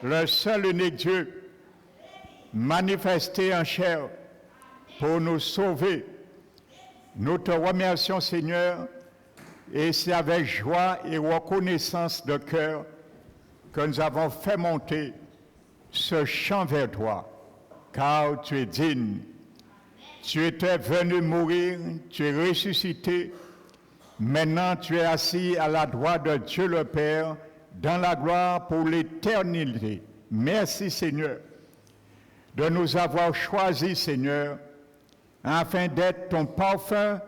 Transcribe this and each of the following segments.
le seul unique Dieu, manifesté en chair pour nous sauver. Nous te remercions, Seigneur, et c'est avec joie et reconnaissance de cœur que nous avons fait monter ce chant vers toi, car tu es digne. Tu étais venu mourir, tu es ressuscité. Maintenant, tu es assis à la droite de Dieu le Père, dans la gloire pour l'éternité. Merci, Seigneur, de nous avoir choisis, Seigneur, afin d'être ton parfum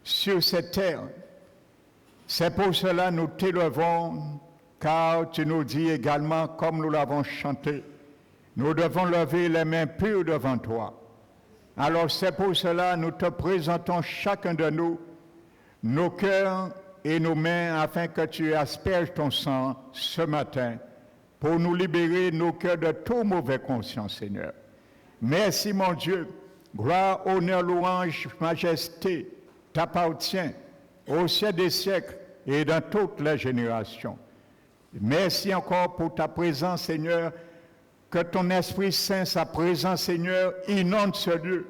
sur cette terre. C'est pour cela que nous t'élevons, car tu nous dis également, comme nous l'avons chanté, nous devons lever les mains pures devant toi. Alors c'est pour cela que nous te présentons chacun de nous, nos cœurs et nos mains, afin que tu asperges ton sang ce matin pour nous libérer nos cœurs de toute mauvaise conscience, Seigneur. Merci, mon Dieu. Gloire, honneur, louange, majesté t'appartient au siècle des siècles et dans toutes les générations. Merci encore pour ta présence, Seigneur. Que ton Esprit Saint, sa présence, Seigneur, inonde ce lieu.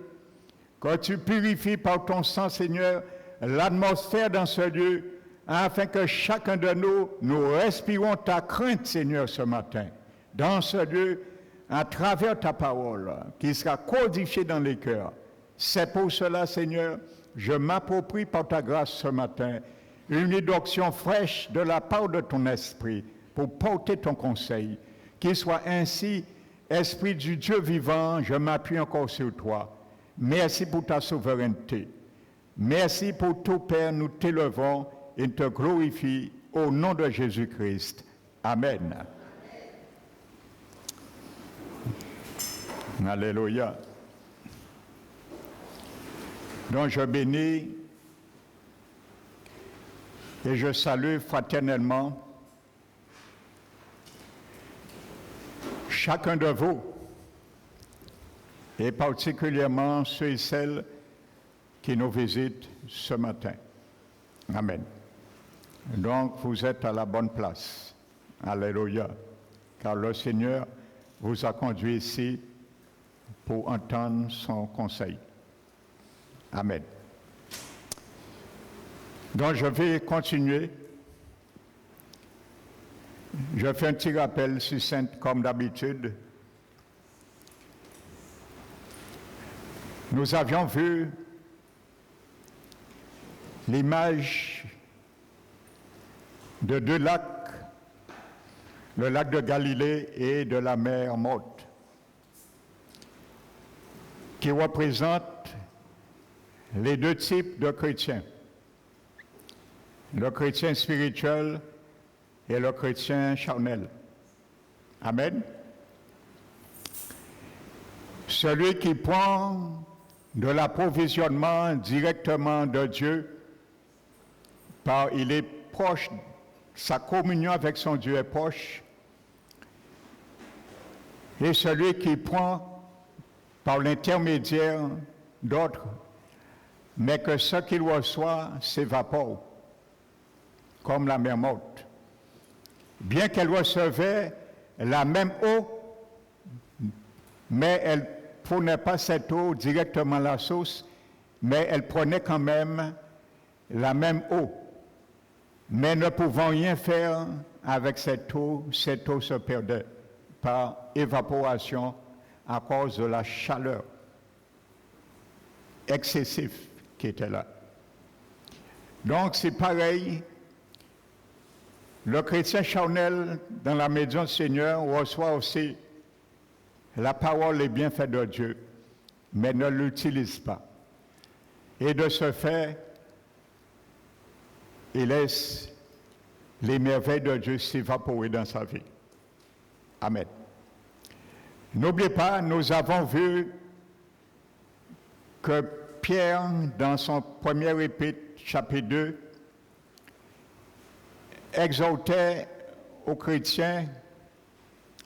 Que tu purifies par ton sang, Seigneur, l'atmosphère dans ce lieu, afin que chacun de nous respirons ta crainte, Seigneur, ce matin, dans ce lieu, à travers ta parole, qui sera codifiée dans les cœurs. C'est pour cela, Seigneur, je m'approprie par ta grâce ce matin une introduction fraîche de la part de ton esprit pour porter ton conseil. Qu'il soit ainsi, Esprit du Dieu vivant, je m'appuie encore sur toi. Merci pour ta souveraineté. Merci pour tout, Père, nous t'élevons et te glorifions au nom de Jésus-Christ. Amen. Alléluia. Donc je bénis et je salue fraternellement chacun de vous, et particulièrement ceux et celles qui nous visitent ce matin. Amen. Donc vous êtes à la bonne place. Alléluia. Car le Seigneur vous a conduit ici pour entendre son conseil. Amen. Donc je vais continuer. Je fais un petit rappel succinct comme d'habitude. Nous avions vu l'image de deux lacs, le lac de Galilée et de la mer Morte, qui représentent les deux types de chrétiens, le chrétien spirituel et le chrétien charnel. Amen. Celui qui prend de l'approvisionnement directement de Dieu, car il est proche, sa communion avec son Dieu est proche, et celui qui prend par l'intermédiaire d'autres, mais que ce qu'il reçoit s'évapore, comme la mer Morte. Bien qu'elle recevait la même eau, mais elle ne prenait pas cette eau directement à la source, mais elle prenait quand même la même eau. Mais ne pouvant rien faire avec cette eau se perdait par évaporation à cause de la chaleur excessive qui était là. Donc c'est pareil. Le chrétien charnel, dans la maison du Seigneur, reçoit aussi la parole et bienfaits de Dieu, mais ne l'utilise pas. Et de ce fait, il laisse les merveilles de Dieu s'évaporer dans sa vie. Amen. N'oubliez pas, nous avons vu que Pierre, dans son premier épître, chapitre 2, exhortait aux chrétiens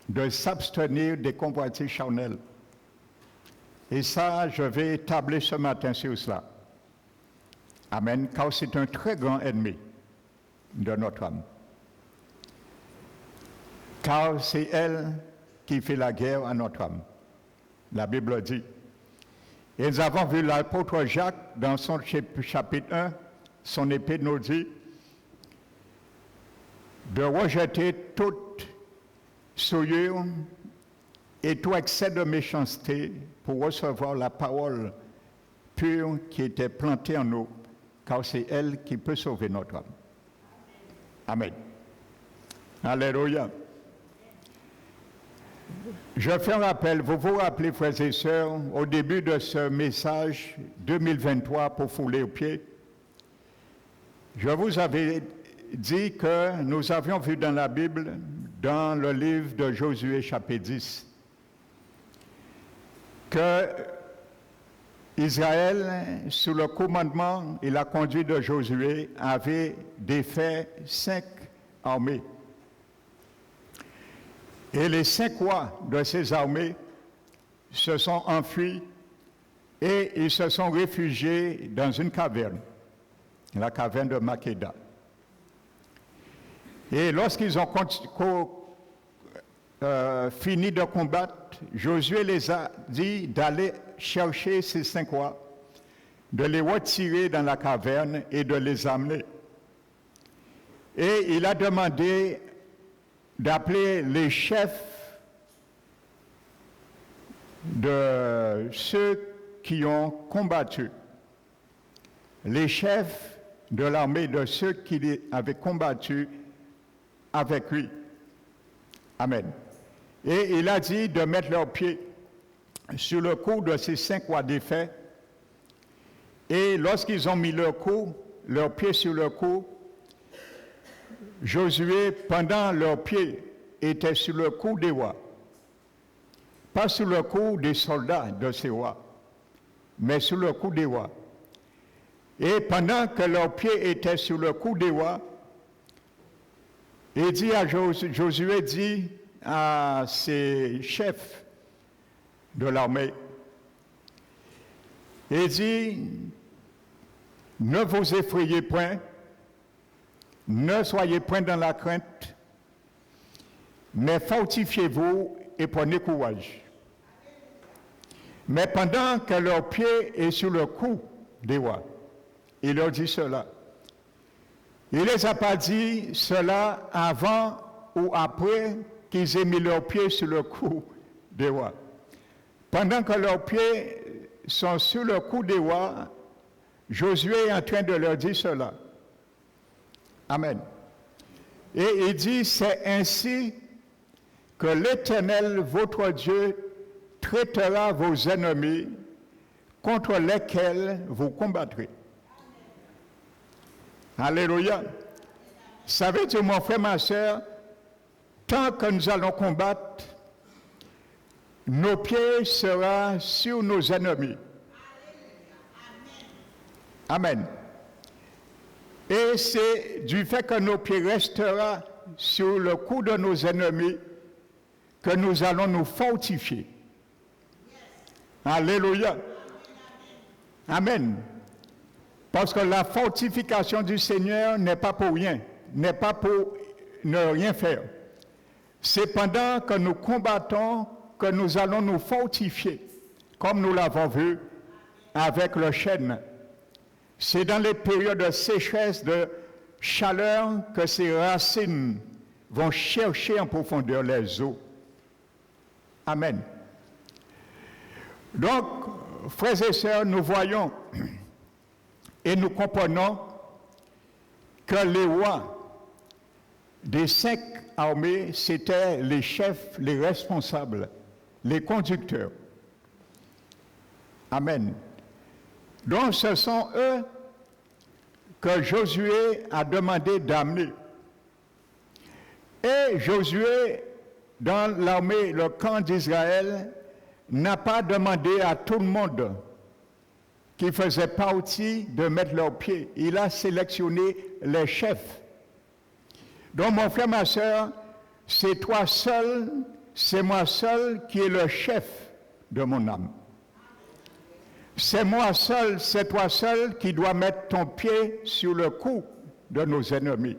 de s'abstenir des convoitises charnelles. Et ça, je vais tabler ce matin sur cela. Amen, car c'est un très grand ennemi de notre âme. car c'est elle qui fait la guerre à notre âme. La Bible dit. Et nous avons vu l'apôtre Jacques dans son chapitre 1, son épée nous dit de rejeter toute souillure et tout excès de méchanceté pour recevoir la parole pure qui était plantée en nous, car c'est elle qui peut sauver notre âme. Amen. Alléluia. Je fais un rappel, vous vous rappelez, frères et sœurs, au début de ce message 2023 pour fouler aux pieds, je vous avais dit que nous avions vu dans la Bible, dans le livre de Josué chapitre 10, que Israël, sous le commandement et la conduite de Josué, avait défait 5 armées. Et les 5 rois de ces armées se sont enfuis et ils se sont réfugiés dans une caverne, la caverne de Makeda. Et lorsqu'ils ont fini de combattre, Josué les a dit d'aller chercher ces 5 rois, de les retirer dans la caverne et de les amener. Et il a demandé d'appeler les chefs de ceux qui ont combattu, les chefs de l'armée de ceux qui avaient combattu avec lui. Amen. Et il a dit de mettre leurs pieds sur le cou de ces 5 rois défaits. Et lorsqu'ils ont mis leurs pieds sur le cou, Josué, pendant leurs pieds, était sur le cou des rois. Pas sur le cou des soldats de ces rois, mais sur le cou des rois. Et pendant que leurs pieds étaient sur le cou des rois, il dit à Josué dit à ses chefs de l'armée, il dit, ne vous effrayez point, ne soyez point dans la crainte, mais fortifiez-vous et prenez courage. Mais pendant que leur pied est sur le cou des rois, il leur dit cela. Il ne les a pas dit cela avant ou après qu'ils aient mis leurs pieds sur le cou des rois. Pendant que leurs pieds sont sur le cou des rois, Josué est en train de leur dire cela. Amen. Et il dit, c'est ainsi que l'Éternel, votre Dieu, traitera vos ennemis contre lesquels vous combattrez. Alléluia. Ça veut dire, mon frère, ma soeur, tant que nous allons combattre, nos pieds seront sur nos ennemis. Amen. Et c'est du fait que nos pieds resteront sur le cou de nos ennemis que nous allons nous fortifier. Alléluia. Amen. Parce que la fortification du Seigneur n'est pas pour rien, n'est pas pour ne rien faire. C'est pendant que nous combattons que nous allons nous fortifier, comme nous l'avons vu avec le chêne. C'est dans les périodes de sécheresse, de chaleur, que ces racines vont chercher en profondeur les eaux. Amen. Donc, frères et sœurs, nous voyons et nous comprenons que les rois des 5 armées, c'étaient les chefs, les responsables, les conducteurs. Amen. Donc ce sont eux que Josué a demandé d'amener. Et Josué, dans l'armée, le camp d'Israël, n'a pas demandé à tout le monde qui faisait partie de mettre leurs pieds. Il a sélectionné les chefs. Donc mon frère, ma soeur, c'est toi seul, c'est moi seul qui est le chef de mon âme. C'est moi seul, c'est toi seul qui dois mettre ton pied sur le cou de nos ennemis.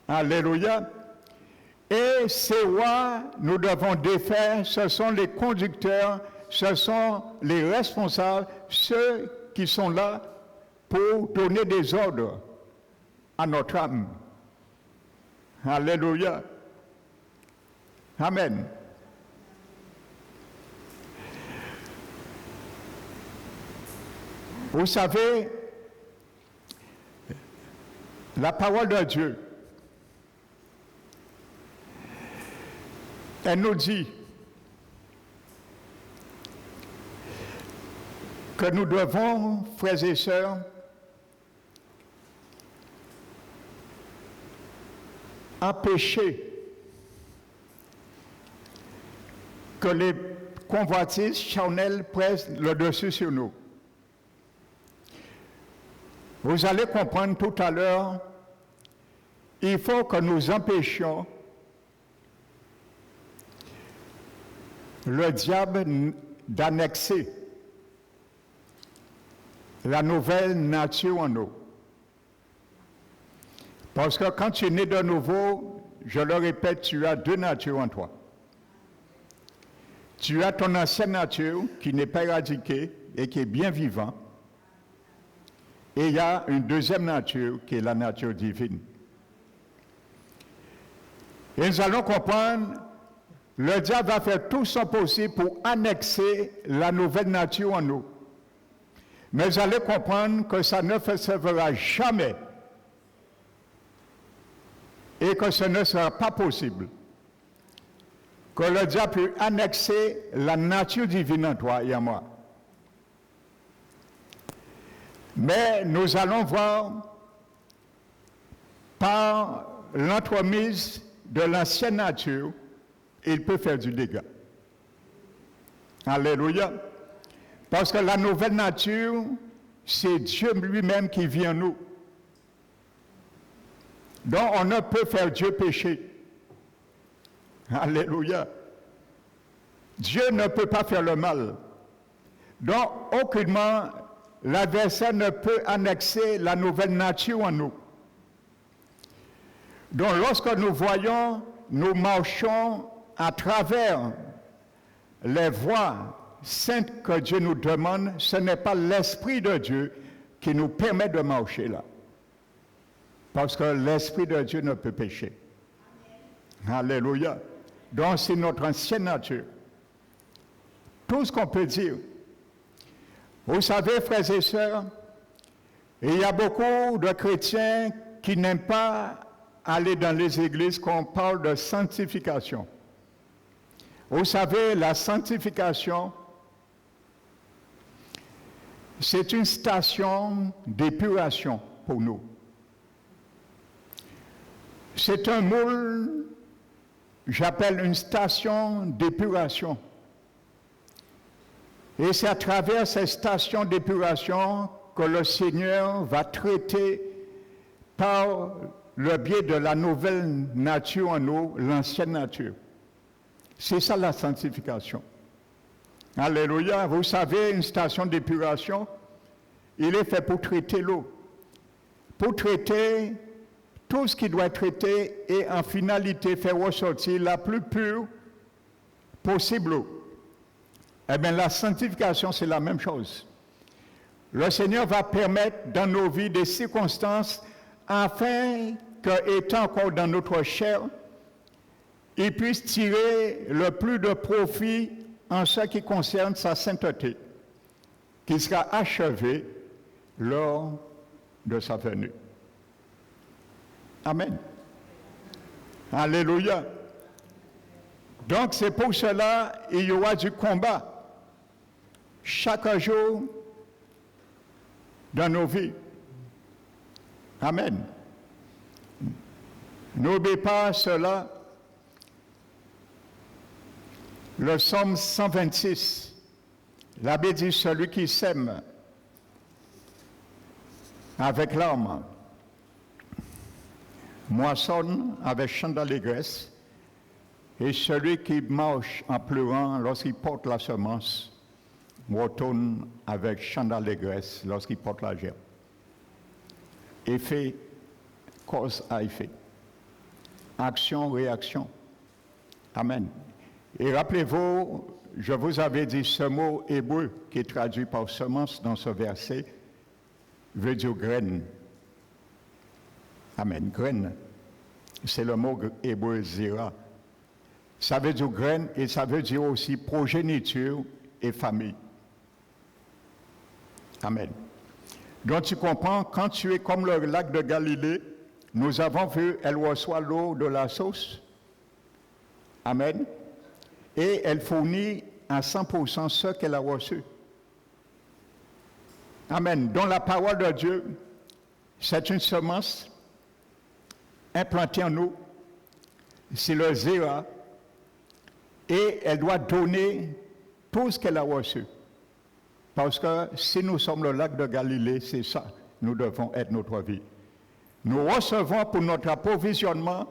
Alléluia. Et ces rois, nous devons défaire, ce sont les conducteurs, ce sont les responsables, ceux qui sont là pour donner des ordres à notre âme. Alléluia. Amen. Vous savez, la parole de Dieu, elle nous dit que nous devons, frères et sœurs, empêcher que les convoitises charnelles prennent le dessus sur nous. Vous allez comprendre tout à l'heure, il faut que nous empêchions le diable d'annexer la nouvelle nature en nous. Parce que quand tu es né de nouveau, je le répète, tu as deux natures en toi. Tu as ton ancienne nature qui n'est pas éradiquée et qui est bien vivante. Et il y a une deuxième nature qui est la nature divine. Et nous allons comprendre, le diable va faire tout son possible pour annexer la nouvelle nature en nous. Mais vous allez comprendre que ça ne se fera jamais et que ce ne sera pas possible que le diable puisse annexer la nature divine en toi et en moi. Mais nous allons voir par l'entremise de l'ancienne nature, il peut faire du dégât. Alléluia. Parce que la nouvelle nature, c'est Dieu lui-même qui vit en nous. Donc on ne peut faire Dieu pécher. Alléluia. Dieu ne peut pas faire le mal. Donc aucunement l'adversaire ne peut annexer la nouvelle nature en nous. Donc lorsque nous voyons, nous marchons à travers les voies saintes que Dieu nous demande, ce n'est pas l'Esprit de Dieu qui nous permet de marcher là. Parce que l'Esprit de Dieu ne peut pécher. Alléluia. Donc c'est notre ancienne nature. Tout ce qu'on peut dire. Vous savez, frères et sœurs, il y a beaucoup de chrétiens qui n'aiment pas aller dans les églises quand on parle de sanctification. Vous savez, la sanctification, c'est une station d'épuration pour nous. C'est un moule, j'appelle une station d'épuration. Et c'est à travers ces stations d'épuration que le Seigneur va traiter par le biais de la nouvelle nature en nous, l'ancienne nature. C'est ça la sanctification. Alléluia. Vous savez, une station d'épuration, il est fait pour traiter l'eau. Pour traiter tout ce qui doit être traité et en finalité faire ressortir la plus pure possible l'eau. Eh bien, la sanctification, c'est la même chose. Le Seigneur va permettre dans nos vies des circonstances afin que, étant encore dans notre chair, il puisse tirer le plus de profit en ce qui concerne sa sainteté, qui sera achevée lors de sa venue. Amen. Alléluia. Donc c'est pour cela qu'il y aura du combat chaque jour dans nos vies. Amen. N'oubliez pas cela. Le psaume 126, la Bible dit celui qui sème avec larmes moissonne avec chant d'allégresse, et celui qui marche en pleurant lorsqu'il porte la semence retourne avec chant d'allégresse lorsqu'il porte la gerbe. Effet, cause à effet. Action, réaction. Amen. Et rappelez-vous, je vous avais dit ce mot hébreu qui est traduit par semence dans ce verset, veut dire graine. Amen, graine. C'est le mot hébreu zera. Ça veut dire graine et ça veut dire aussi progéniture et famille. Amen. Donc tu comprends, quand tu es comme le lac de Galilée, nous avons vu, elle reçoit l'eau de la source. Amen. Et elle fournit à 100% ce qu'elle a reçu. Amen. Donc la parole de Dieu, c'est une semence implantée en nous. C'est le zéra. Et elle doit donner tout ce qu'elle a reçu. Parce que si nous sommes le lac de Galilée, c'est ça, nous devons être notre vie. Nous recevons pour notre approvisionnement,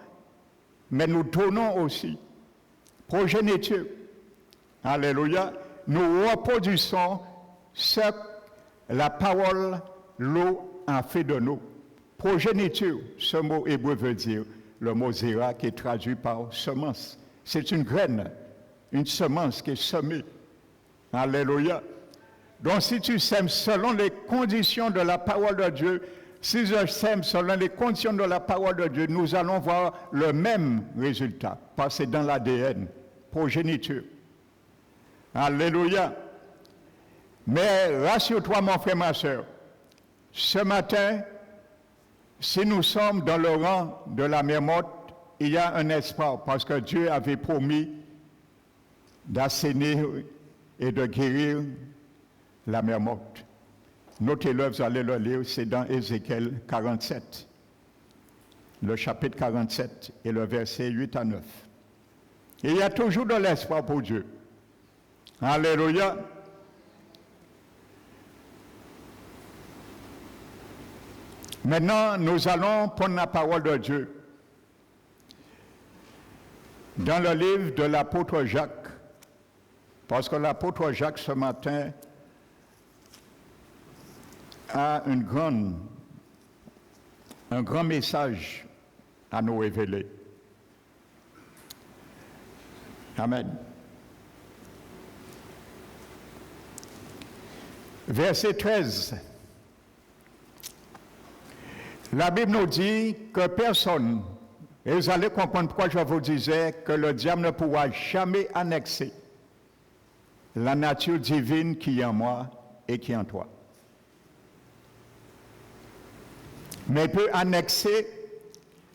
mais nous donnons aussi. Progéniture. Alléluia. Nous reproduisons ce que la parole, l'eau a fait de nous. Progéniture, ce mot hébreu veut dire le mot zéra qui est traduit par semence. C'est une graine, une semence qui est semée. Alléluia. Donc si tu sèmes selon les conditions de la parole de Dieu, si je sème selon les conditions de la parole de Dieu, nous allons voir le même résultat, parce que c'est dans l'ADN, progéniture. Alléluia. Mais rassure-toi mon frère, ma soeur, ce matin, si nous sommes dans le rang de la mer morte, il y a un espoir, parce que Dieu avait promis d'assainir et de guérir la mer morte. Notez-le, vous allez le lire, c'est dans Ézéchiel 47, le chapitre 47 et le verset 8 à 9. Et il y a toujours de l'espoir pour Dieu. Alléluia. Maintenant, nous allons prendre la parole de Dieu dans le livre de l'apôtre Jacques, parce que l'apôtre Jacques ce matin a un grand message à nous révéler. Amen. Verset 13. La Bible nous dit que personne, et vous allez comprendre pourquoi je vous disais que le diable ne pourra jamais annexer la nature divine qui est en moi et qui est en toi. Mais il peut annexer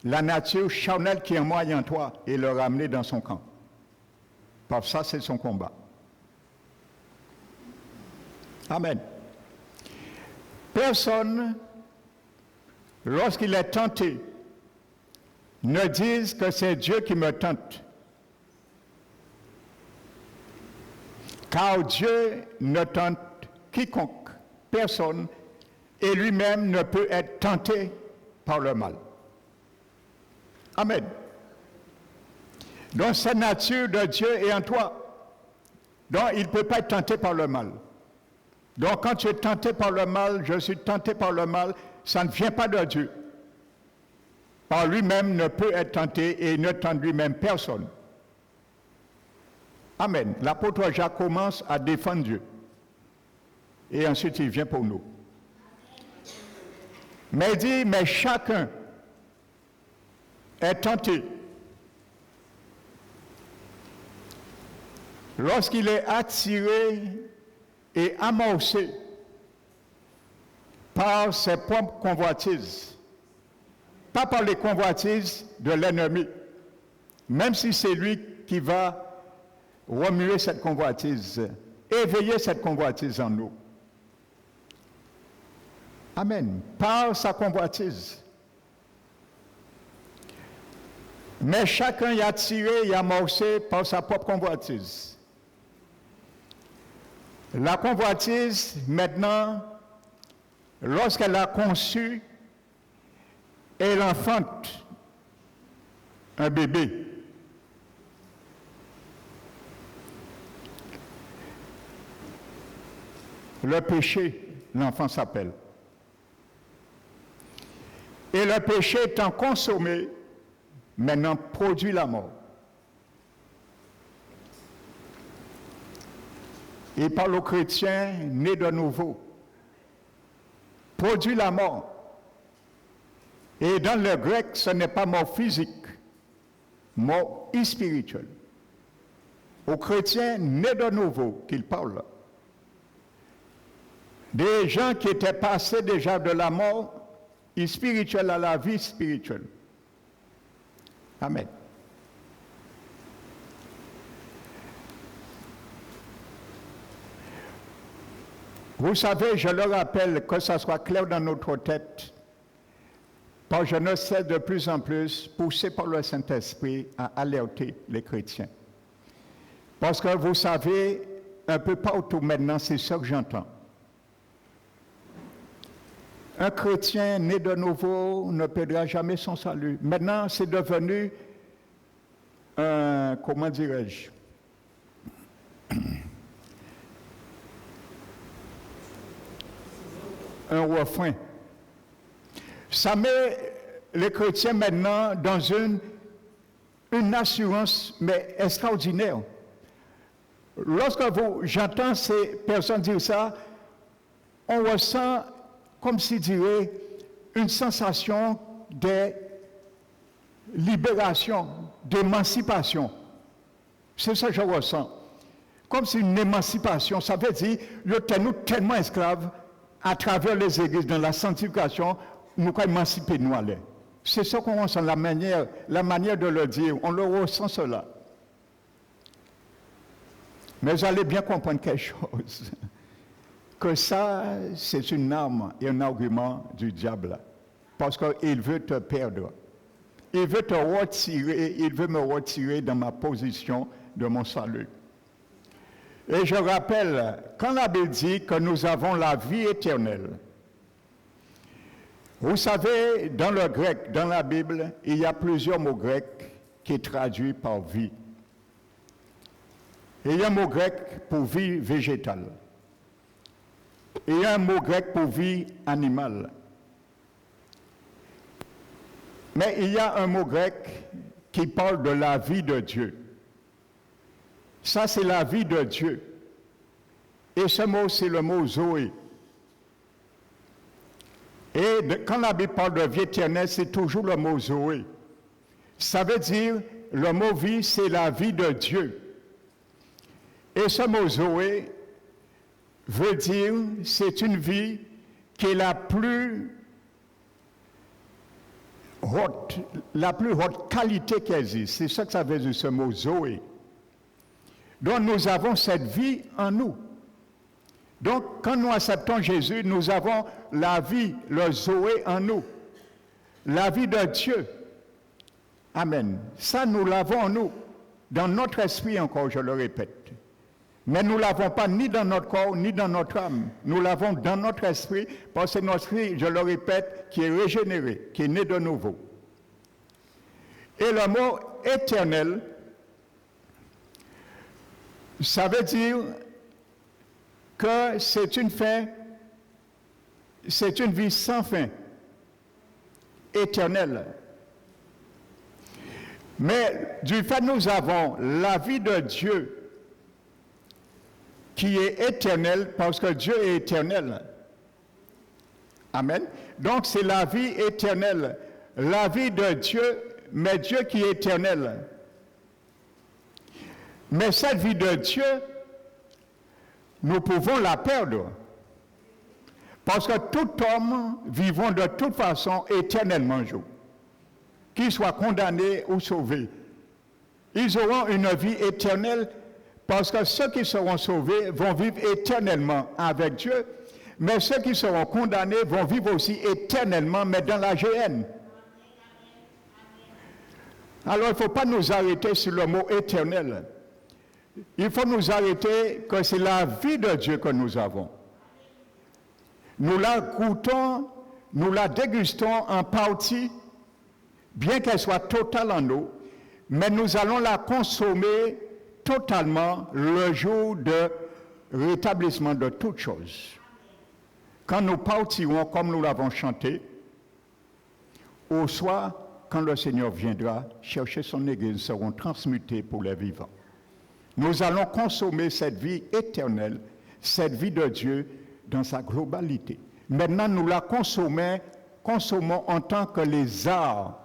la nature charnelle qui est en moi et en toi et le ramener dans son camp. Parce que ça, c'est son combat. Amen. Personne, lorsqu'il est tenté, ne dise que c'est Dieu qui me tente. Car Dieu ne tente quiconque, personne, et lui-même ne peut être tenté par le mal. Amen. Donc, cette nature de Dieu est en toi. Donc, il ne peut pas être tenté par le mal. Donc, quand tu es tenté par le mal, je suis tenté par le mal, ça ne vient pas de Dieu. Par lui-même ne peut être tenté et ne tente lui-même personne. Amen. L'apôtre Jacques commence à défendre Dieu. Et ensuite, il vient pour nous. Mais il dit, mais chacun est tenté lorsqu'il est attiré et amorcé par ses propres convoitises, pas par les convoitises de l'ennemi, même si c'est lui qui va remuer cette convoitise, éveiller cette convoitise en nous. Amen. Par sa convoitise. Mais chacun est attiré et amorcé par sa propre convoitise. La convoitise, maintenant, lorsqu'elle a conçu, elle enfante un bébé. Le péché, l'enfant s'appelle. Et le péché étant consommé, maintenant produit la mort. Il parle aux chrétiens nés de nouveau. Produit la mort. Et dans le grec, ce n'est pas mort physique, mort spirituelle. Aux chrétiens nés de nouveau qu'il parle. Des gens qui étaient passés déjà de la mort spirituelle à la vie spirituelle. Amen. Vous savez, je le rappelle, que ça soit clair dans notre tête, parce que je ne sais de plus en plus, poussé par le Saint-Esprit, à alerter les chrétiens. Parce que vous savez, un peu partout maintenant, c'est ça que j'entends. Un chrétien né de nouveau ne perdra jamais son salut. Maintenant, c'est devenu un, comment dirais-je, un refrain. Ça met les chrétiens maintenant dans une assurance, mais extraordinaire. Lorsque j'entends ces personnes dire ça, on ressent, comme s'il dirait, une sensation de libération, d'émancipation. C'est ça que je ressens. Comme si une émancipation, ça veut dire, nous sommes tellement esclaves, à travers les églises, dans la sanctification, nous pouvons émanciper nous aller. C'est ça qu'on ressent, la manière de le dire, on le ressent cela. Mais vous allez bien comprendre quelque chose, que ça, c'est une arme et un argument du diable, parce qu'il veut te perdre. Il veut te retirer, il veut me retirer dans ma position de mon salut. Et je rappelle, quand la Bible dit que nous avons la vie éternelle, vous savez, dans le grec, dans la Bible, il y a plusieurs mots grecs qui traduisent par vie. Et il y a un mot grec pour vie végétale. Et il y a un mot grec pour vie animale. Mais il y a un mot grec qui parle de la vie de Dieu. Ça, c'est la vie de Dieu. Et ce mot, c'est le mot Zoé. Et quand la Bible parle de vie éternelle, c'est toujours le mot Zoé. Ça veut dire, le mot vie, c'est la vie de Dieu. Et ce mot Zoé veut dire, c'est une vie qui est la plus haute qualité qui existe. C'est ça que ça veut dire, ce mot Zoé. Donc nous avons cette vie en nous. Donc quand nous acceptons Jésus, nous avons la vie, le Zoé en nous. La vie de Dieu. Amen. Ça, nous l'avons en nous. Dans notre esprit encore, je le répète. Mais nous ne l'avons pas ni dans notre corps, ni dans notre âme. Nous l'avons dans notre esprit, parce que notre esprit, je le répète, qui est régénéré, qui est né de nouveau. Et le mot éternel, ça veut dire que c'est une fin, c'est une vie sans fin, éternelle. Mais du fait nous avons la vie de Dieu qui est éternelle parce que Dieu est éternel. Amen. Donc c'est la vie éternelle, la vie de Dieu, mais Dieu qui est éternel. Mais cette vie de Dieu, nous pouvons la perdre. Parce que tout homme vivant de toute façon éternellement jour. Qu'il soit condamné ou sauvé. Ils auront une vie éternelle parce que ceux qui seront sauvés vont vivre éternellement avec Dieu, mais ceux qui seront condamnés vont vivre aussi éternellement, mais dans la géhenne. Alors il ne faut pas nous arrêter sur le mot éternel. Il faut nous arrêter que c'est la vie de Dieu que nous avons. Nous la goûtons, nous la dégustons en partie, bien qu'elle soit totale en nous, mais nous allons la consommer totalement le jour de rétablissement de toutes choses. Quand nous partirons, comme nous l'avons chanté, au soir, quand le Seigneur viendra chercher son Église, nous serons transmutés pour les vivants. nous allons consommer cette vie éternelle, cette vie de Dieu dans sa globalité. Maintenant, nous la consommons en tant que les arts,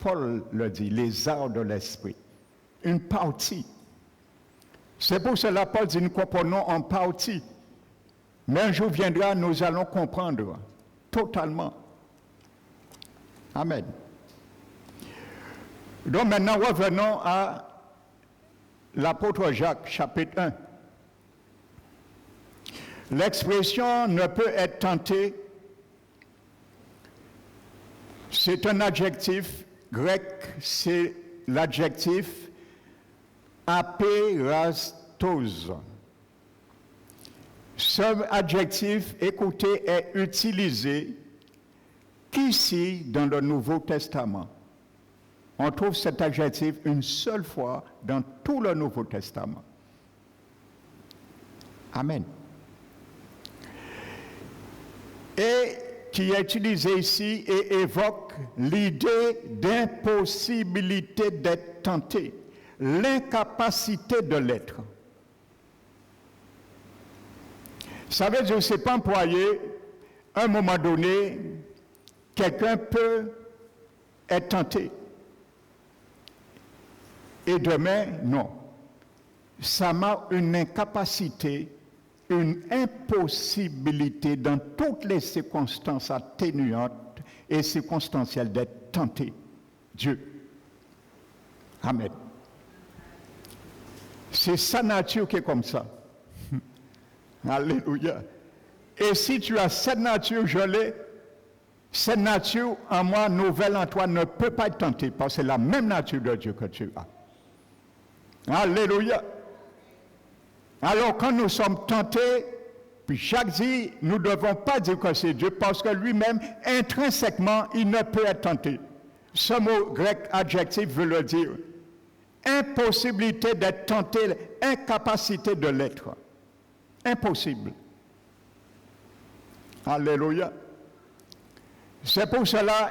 Paul le dit, les arts de l'esprit, une partie. C'est pour cela que Paul dit, nous comprenons en partie. Mais un jour viendra, nous allons comprendre totalement. Amen. Donc maintenant, revenons à l'apôtre Jacques, chapitre 1. L'expression ne peut être tentée, c'est un adjectif grec, c'est l'adjectif apérastos. Ce adjectif, écoutez, est utilisé qu'ici dans le Nouveau Testament. On trouve cet adjectif une seule fois dans tout le Nouveau Testament. Amen. Et qui est utilisé ici et évoque l'idée d'impossibilité d'être tenté, l'incapacité de l'être. Ça veut dire que ce n'est pas employé, à un moment donné, quelqu'un peut être tenté. Et demain, non. Ça marque une incapacité, une impossibilité dans toutes les circonstances atténuantes et circonstancielles d'être tenté. Dieu. Amen. C'est sa nature qui est comme ça. Alléluia. Et si tu as cette nature, je l'ai, cette nature en moi, nouvelle en toi, ne peut pas être tentée, parce que c'est la même nature de Dieu que tu as. Alléluia. Alors quand nous sommes tentés, puis Jacques dit, nous ne devons pas dire que c'est Dieu, parce que lui-même, intrinsèquement, il ne peut être tenté. Ce mot grec adjectif veut le dire. Impossibilité d'être tenté, incapacité de l'être. Impossible. Alléluia. C'est pour cela,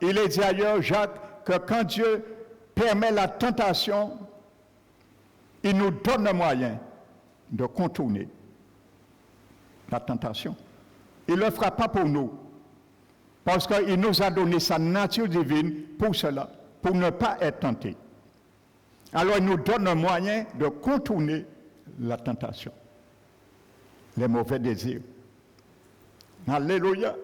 il est dit ailleurs, Jacques, que quand Dieu permet la tentation, il nous donne le moyen de contourner la tentation. Il ne le fera pas pour nous, parce qu'il nous a donné sa nature divine pour cela, pour ne pas être tenté. Alors il nous donne un moyen de contourner la tentation, les mauvais désirs. Alléluia.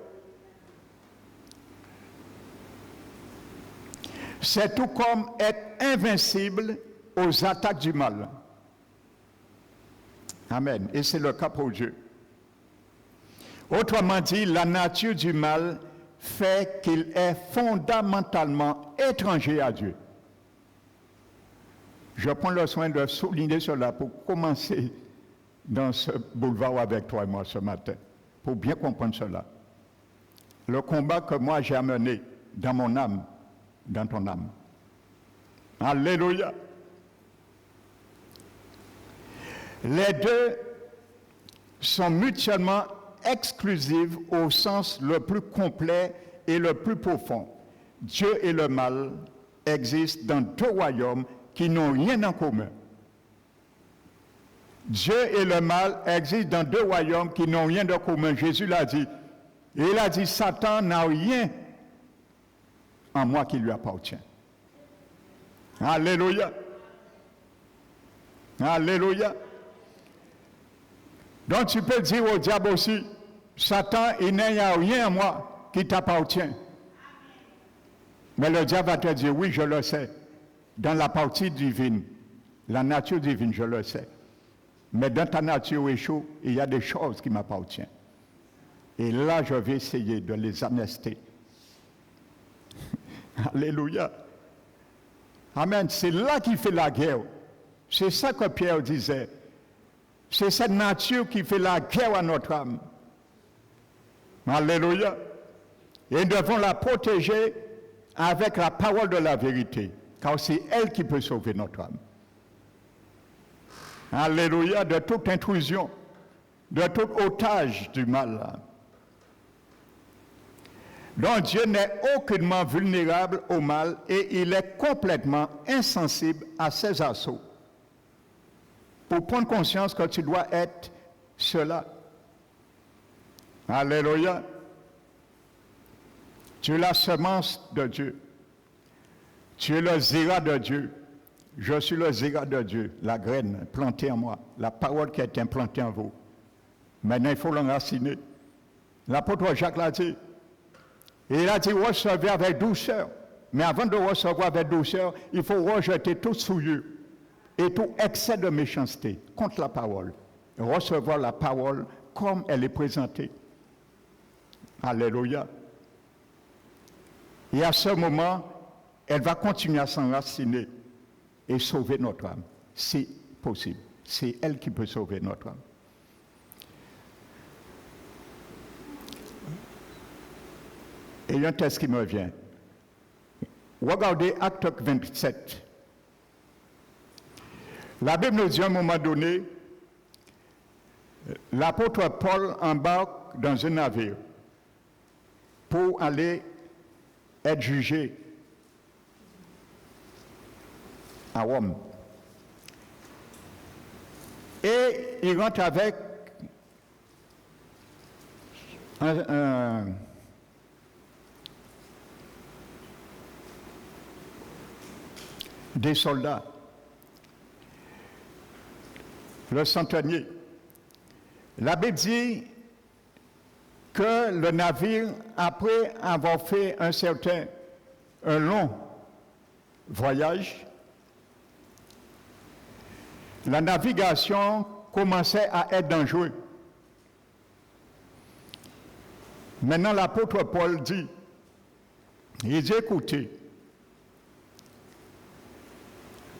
C'est tout comme être invincible aux attaques du mal. Amen. Et c'est le cas pour Dieu. Autrement dit, la nature du mal fait qu'il est fondamentalement étranger à Dieu. Je prends le soin de souligner cela pour commencer dans ce boulevard avec toi et moi ce matin, pour bien comprendre cela. Le combat que moi j'ai amené dans mon âme, dans ton âme. Alléluia. Les deux sont mutuellement exclusives au sens le plus complet et le plus profond. Dieu et le mal existent dans deux royaumes qui n'ont rien en commun. Dieu et le mal existent dans deux royaumes qui n'ont rien de commun. Jésus l'a dit. Et il a dit, Satan n'a rien en moi qui lui appartient. Alléluia. Alléluia. Donc tu peux dire au diable aussi, Satan, il n'y a rien en moi qui t'appartient. Mais le diable va te dire, oui, je le sais. Dans la partie divine, la nature divine, je le sais. Mais dans ta nature échoue, il y a des choses qui m'appartiennent. Et là, je vais essayer de les amnester. Alléluia. Amen. C'est là qu'il fait la guerre. C'est ça que Pierre disait. C'est cette nature qui fait la guerre à notre âme. Alléluia. Et nous devons la protéger avec la parole de la vérité, car c'est elle qui peut sauver notre âme. Alléluia, de toute intrusion, de tout otage du mal. Donc Dieu n'est aucunement vulnérable au mal et il est complètement insensible à ses assauts. pour prendre conscience que tu dois être cela. Alléluia. Tu es la semence de Dieu. Tu es le zéra de Dieu. Je suis le zéra de Dieu, la graine plantée en moi, la parole qui a été implantée en vous. Maintenant, il faut l'enraciner. L'apôtre Jacques l'a dit. Et il a dit, recevez avec douceur. Mais avant de recevoir avec douceur, il faut rejeter tout souillure et tout excès de méchanceté contre la parole. Recevoir la parole comme elle est présentée. Alléluia. Et à ce moment, elle va continuer à s'enraciner et sauver notre âme. C'est possible. C'est elle qui peut sauver notre âme. Et il y a un texte qui me vient. Regardez Acte 27. La Bible nous dit à un moment donné, l'apôtre Paul embarque dans un navire pour aller être jugé à Rome. Et il rentre avec des soldats, le centenier. La Bible dit que le navire, après avoir fait un long voyage, la navigation commençait à être dangereuse. Maintenant, l'apôtre Paul dit, il dit, écoutez,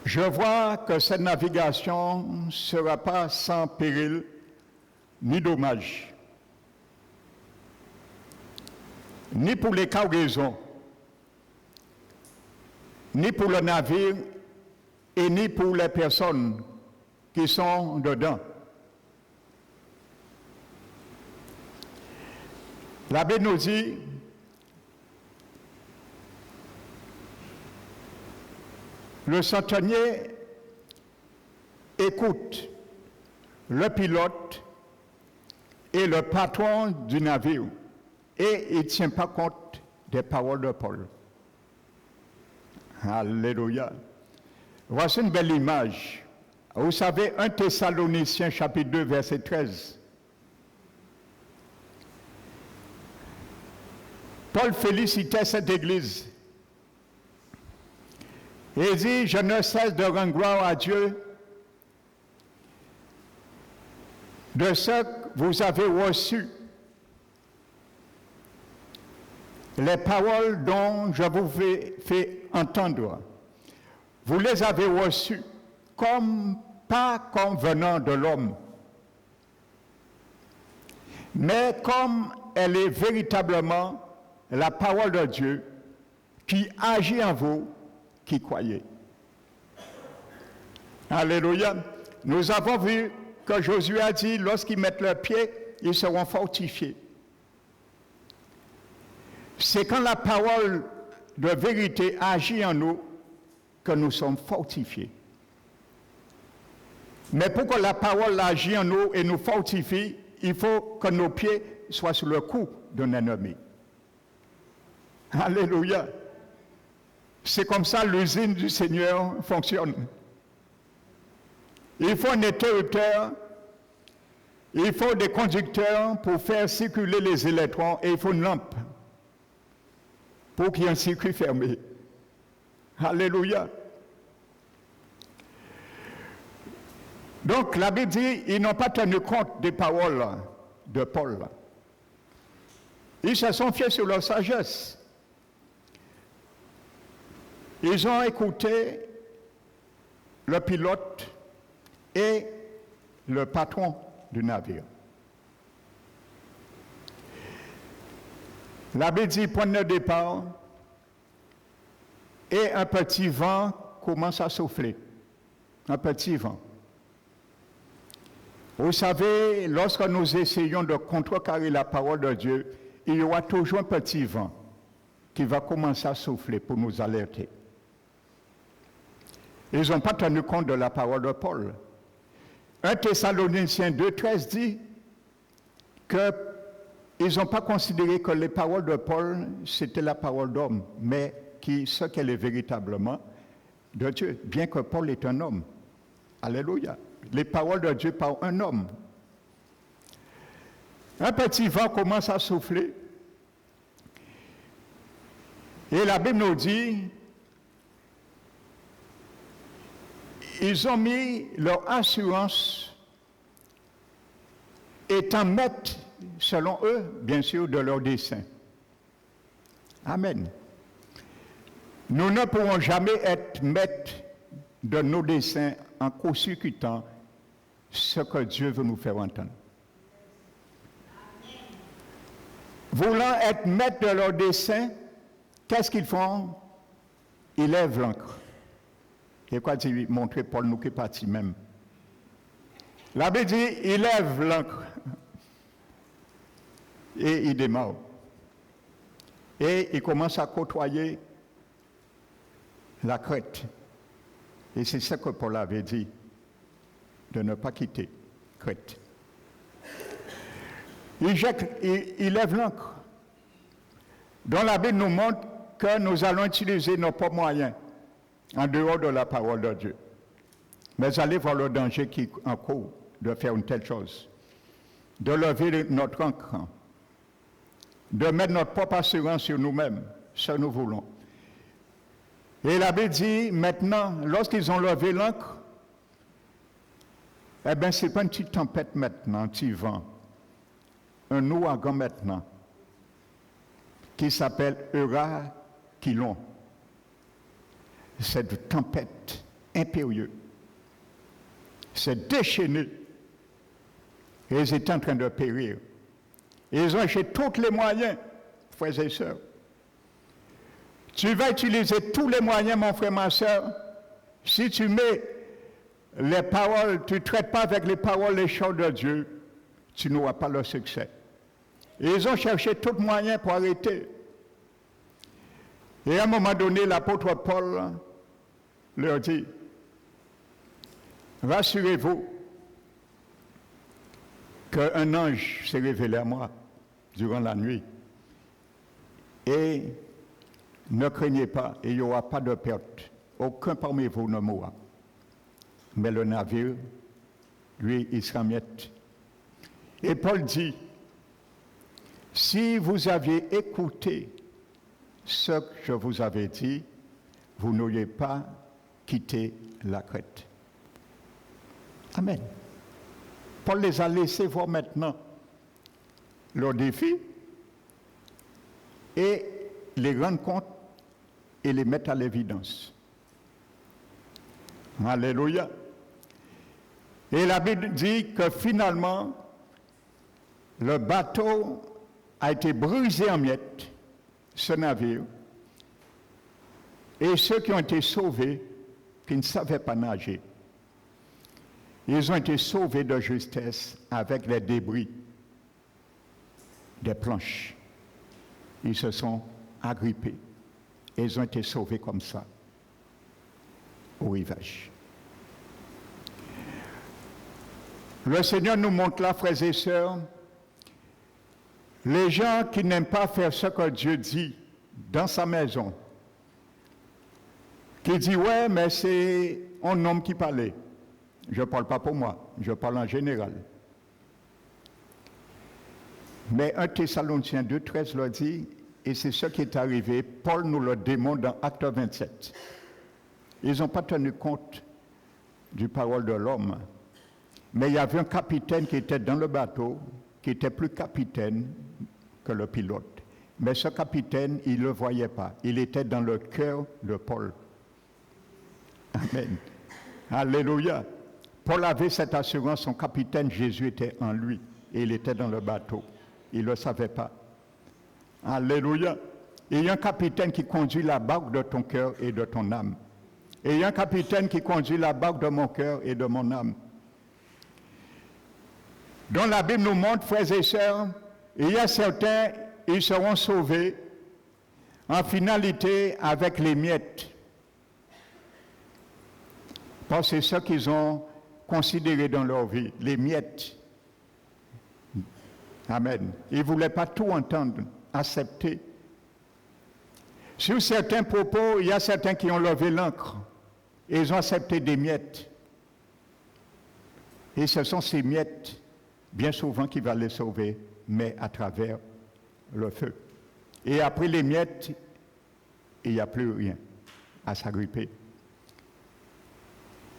je vois que cette navigation ne sera pas sans péril ni dommage, ni pour les cargaisons, ni pour le navire et ni pour les personnes qui sont dedans. La Bible nous dit, le centenier écoute le pilote et le patron du navire et il ne tient pas compte des paroles de Paul. Alléluia. Voici une belle image. Vous savez, 1 Thessaloniciens chapitre 2 verset 13. Paul félicitait cette église. Et il dit, je ne cesse de rendre gloire à Dieu de ce que vous avez reçu, les paroles dont je vous ai fait entendre. Vous les avez reçues pas comme venant de l'homme, mais comme elle est véritablement la parole de Dieu qui agit en vous qui croyez. Alléluia. Nous avons vu que Josué a dit, lorsqu'ils mettent leurs pieds, ils seront fortifiés. C'est quand la parole de vérité agit en nous que nous sommes fortifiés. Mais pour que la parole agisse en nous et nous fortifie, il faut que nos pieds soient sous le coup d'un ennemi. Alléluia. C'est comme ça l'usine du Seigneur fonctionne. Il faut un interrupteur, il faut des conducteurs pour faire circuler les électrons et il faut une lampe pour qu'il y ait un circuit fermé. Alléluia. Donc la Bible dit, ils n'ont pas tenu compte des paroles de Paul. Ils se sont fiés sur leur sagesse. Ils ont écouté le pilote et le patron du navire. La Bible dit, point de départ, et un petit vent commence à souffler. Un petit vent. Vous savez, lorsque nous essayons de contrecarrer la parole de Dieu, il y aura toujours un petit vent qui va commencer à souffler pour nous alerter. Ils n'ont pas tenu compte de la parole de Paul. 1 Thessaloniciens 2,13 dit qu'ils n'ont pas considéré que les paroles de Paul, c'était la parole d'homme, mais ce qu'elle est véritablement de Dieu, bien que Paul est un homme. Alléluia. Les paroles de Dieu par un homme. Un petit vent commence à souffler. Et la Bible nous dit, ils ont mis leur assurance étant maîtres, selon eux, bien sûr, de leur dessein. Amen. Nous ne pourrons jamais être maîtres de nos desseins en court-circuitant ce que Dieu veut nous faire entendre. Voulant être maîtres de leurs desseins, qu'est-ce qu'ils font? Ils lèvent l'encre. Et quoi dit montrer Paul nous qui est parti même. La Bible dit, ils lèvent l'encre. Et ils démarrent. Et ils commencent à côtoyer la Crète. Et c'est ce que Paul avait dit, de ne pas quitter Crète. Il lève l'encre. Dont la Bible nous montre que nous allons utiliser nos propres moyens en dehors de la parole de Dieu. Mais allez voir le danger qui est en cours de faire une telle chose. De lever notre encre. De mettre notre propre assurance sur nous-mêmes, ce que nous voulons. Et la Bible dit, maintenant, lorsqu'ils ont levé l'encre, eh bien, ce n'est pas une petite tempête maintenant, un petit vent. Un ouragan maintenant, qui s'appelle Euraquilon. Cette tempête impérieuse s'est déchaînée et ils étaient en train de périr. Et ils ont acheté tous les moyens, frères et sœurs. Tu vas utiliser tous les moyens, mon frère, ma sœur. Si tu mets les paroles, tu ne traites pas avec les paroles les choses de Dieu, tu n'auras pas le succès. Et ils ont cherché tout moyen pour arrêter. Et à un moment donné, l'apôtre Paul leur dit, rassurez-vous qu'un ange s'est révélé à moi durant la nuit. Et ne craignez pas, il n'y aura pas de perte. Aucun parmi vous ne mourra. Mais le navire, lui, il sera miette. Et Paul dit, si vous aviez écouté ce que je vous avais dit, vous n'auriez pas quitté la Crète. Amen. Paul les a laissés voir maintenant leur défi et les rendre compte et les mettre à l'évidence. Alléluia. Et la Bible dit que finalement, le bateau a été brisé en miettes, ce navire, et ceux qui ont été sauvés, qui ne savaient pas nager, ils ont été sauvés de justesse avec les débris des planches. Ils se sont agrippés. Et ils ont été sauvés comme ça, au rivage. Le Seigneur nous montre là, frères et sœurs, les gens qui n'aiment pas faire ce que Dieu dit dans sa maison, qui disent, ouais, mais c'est un homme qui parlait. Je ne parle pas pour moi, je parle en général. Mais 1 Thessaloniciens 2,13 le dit, et c'est ce qui est arrivé, Paul nous le démontre dans Acte 27. Ils n'ont pas tenu compte du parole de l'homme. Mais il y avait un capitaine qui était dans le bateau, qui était plus capitaine que le pilote. Mais ce capitaine, il ne le voyait pas. Il était dans le cœur de Paul. Amen. Alléluia. Paul avait cette assurance, son capitaine Jésus était en lui. Et il était dans le bateau. Il ne le savait pas. Alléluia. Et il y a un capitaine qui conduit la barque de ton cœur et de ton âme. Et il y a un capitaine qui conduit la barque de mon cœur et de mon âme. Donc la Bible nous montre, frères et sœurs, il y a certains, ils seront sauvés en finalité avec les miettes. Parce que c'est ce qu'ils ont considérer dans leur vie, les miettes. Amen. Ils ne voulaient pas tout entendre, accepter. Sur certains propos, il y a certains qui ont levé l'encre et ils ont accepté des miettes. Et ce sont ces miettes, bien souvent, qui vont les sauver, mais à travers le feu. Et après les miettes, il n'y a plus rien à s'agripper.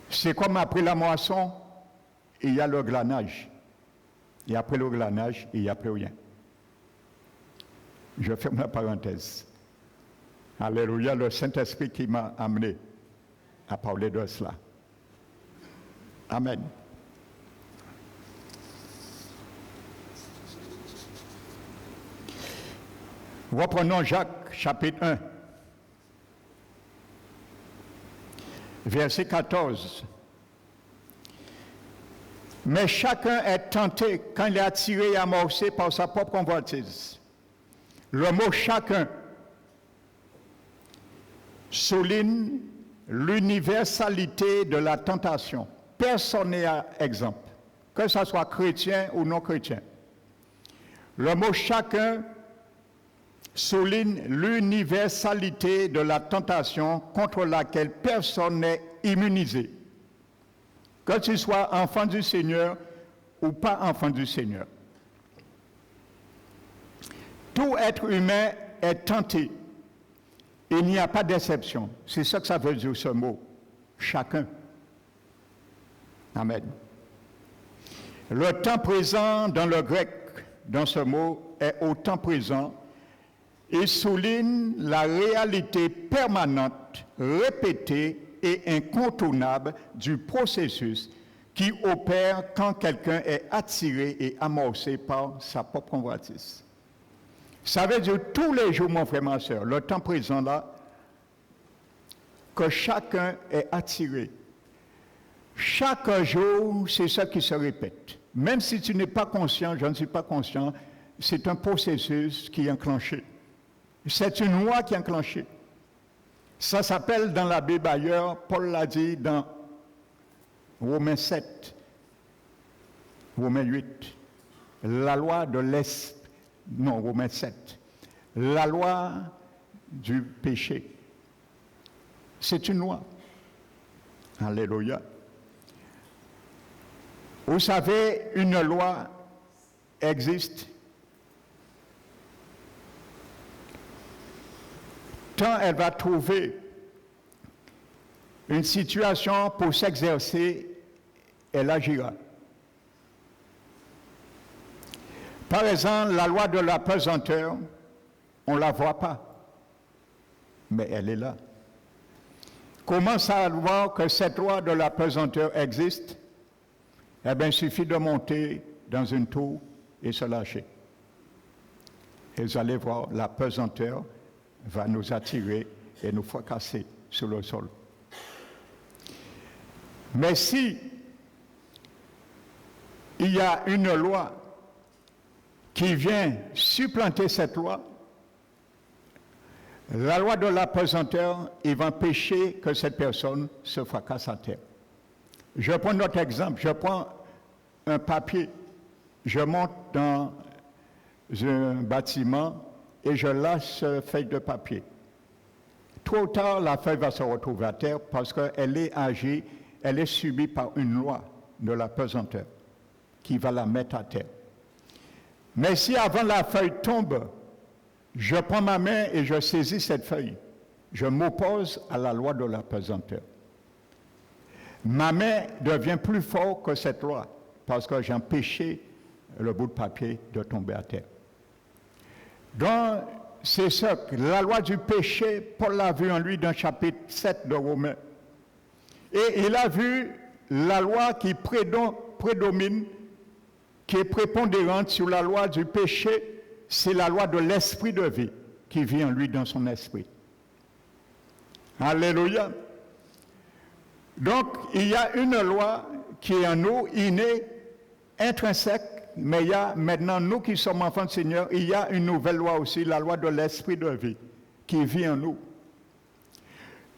C'est comme après la moisson, il y a le glanage. Et après le glanage, il n'y a plus rien. Je ferme la parenthèse. Alléluia, le Saint-Esprit qui m'a amené à parler de cela. Amen. Reprenons Jacques, chapitre 1, verset 14. Mais chacun est tenté quand il est attiré et amorcé par sa propre convoitise. Le mot « chacun » souligne l'universalité de la tentation. Personne n'est exemple, que ce soit chrétien ou non chrétien. Le mot « chacun » souligne l'universalité de la tentation contre laquelle personne n'est immunisé. Que tu sois enfant du Seigneur ou pas enfant du Seigneur. Tout être humain est tenté. Il n'y a pas d'exception. C'est ça que ça veut dire ce mot. Chacun. Amen. Le temps présent dans le grec, dans ce mot, est au temps présent. Il souligne la réalité permanente, répétée et incontournable du processus qui opère quand quelqu'un est attiré et amorcé par sa propre convoitise. Ça veut dire tous les jours, mon frère, ma soeur, le temps présent là, que chacun est attiré. Chaque jour, c'est ça qui se répète. Même si tu n'es pas conscient, je ne suis pas conscient, c'est un processus qui est enclenché. C'est une loi qui est enclenchée. Ça s'appelle dans la Bible ailleurs, Paul l'a dit dans Romains 7, Romains 8, la loi de l'Esprit, non, Romains 7, la loi du péché. C'est une loi. Alléluia. Vous savez, une loi existe tant elle va trouver une situation pour s'exercer, elle agira. Par exemple, la loi de la pesanteur, on ne la voit pas, mais elle est là. Comment savoir que cette loi de la pesanteur existe? Eh bien, il suffit de monter dans une tour et se lâcher. Et vous allez voir, la pesanteur va nous attirer et nous fracasser sur le sol. Mais si il y a une loi qui vient supplanter cette loi, la loi de la pesanteur, il va empêcher que cette personne se fracasse à terre. Je prends notre exemple, je prends un papier, je monte dans un bâtiment et je lâche cette feuille de papier. Tôt ou tard, la feuille va se retrouver à terre parce qu'elle est âgée, elle est subie par une loi de la pesanteur qui va la mettre à terre. Mais si avant la feuille tombe, je prends ma main et je saisis cette feuille, je m'oppose à la loi de la pesanteur. Ma main devient plus forte que cette loi parce que j'ai empêché le bout de papier de tomber à terre. Donc, c'est ça, la loi du péché, Paul l'a vu en lui dans le chapitre 7 de Romains. Et il a vu la loi qui prédomine, qui est prépondérante sur la loi du péché, c'est la loi de l'esprit de vie qui vit en lui dans son esprit. Alléluia. Donc, il y a une loi qui est en nous, innée, intrinsèque, mais il y a maintenant, nous qui sommes enfants du Seigneur, il y a une nouvelle loi aussi, la loi de l'esprit de vie, qui vit en nous.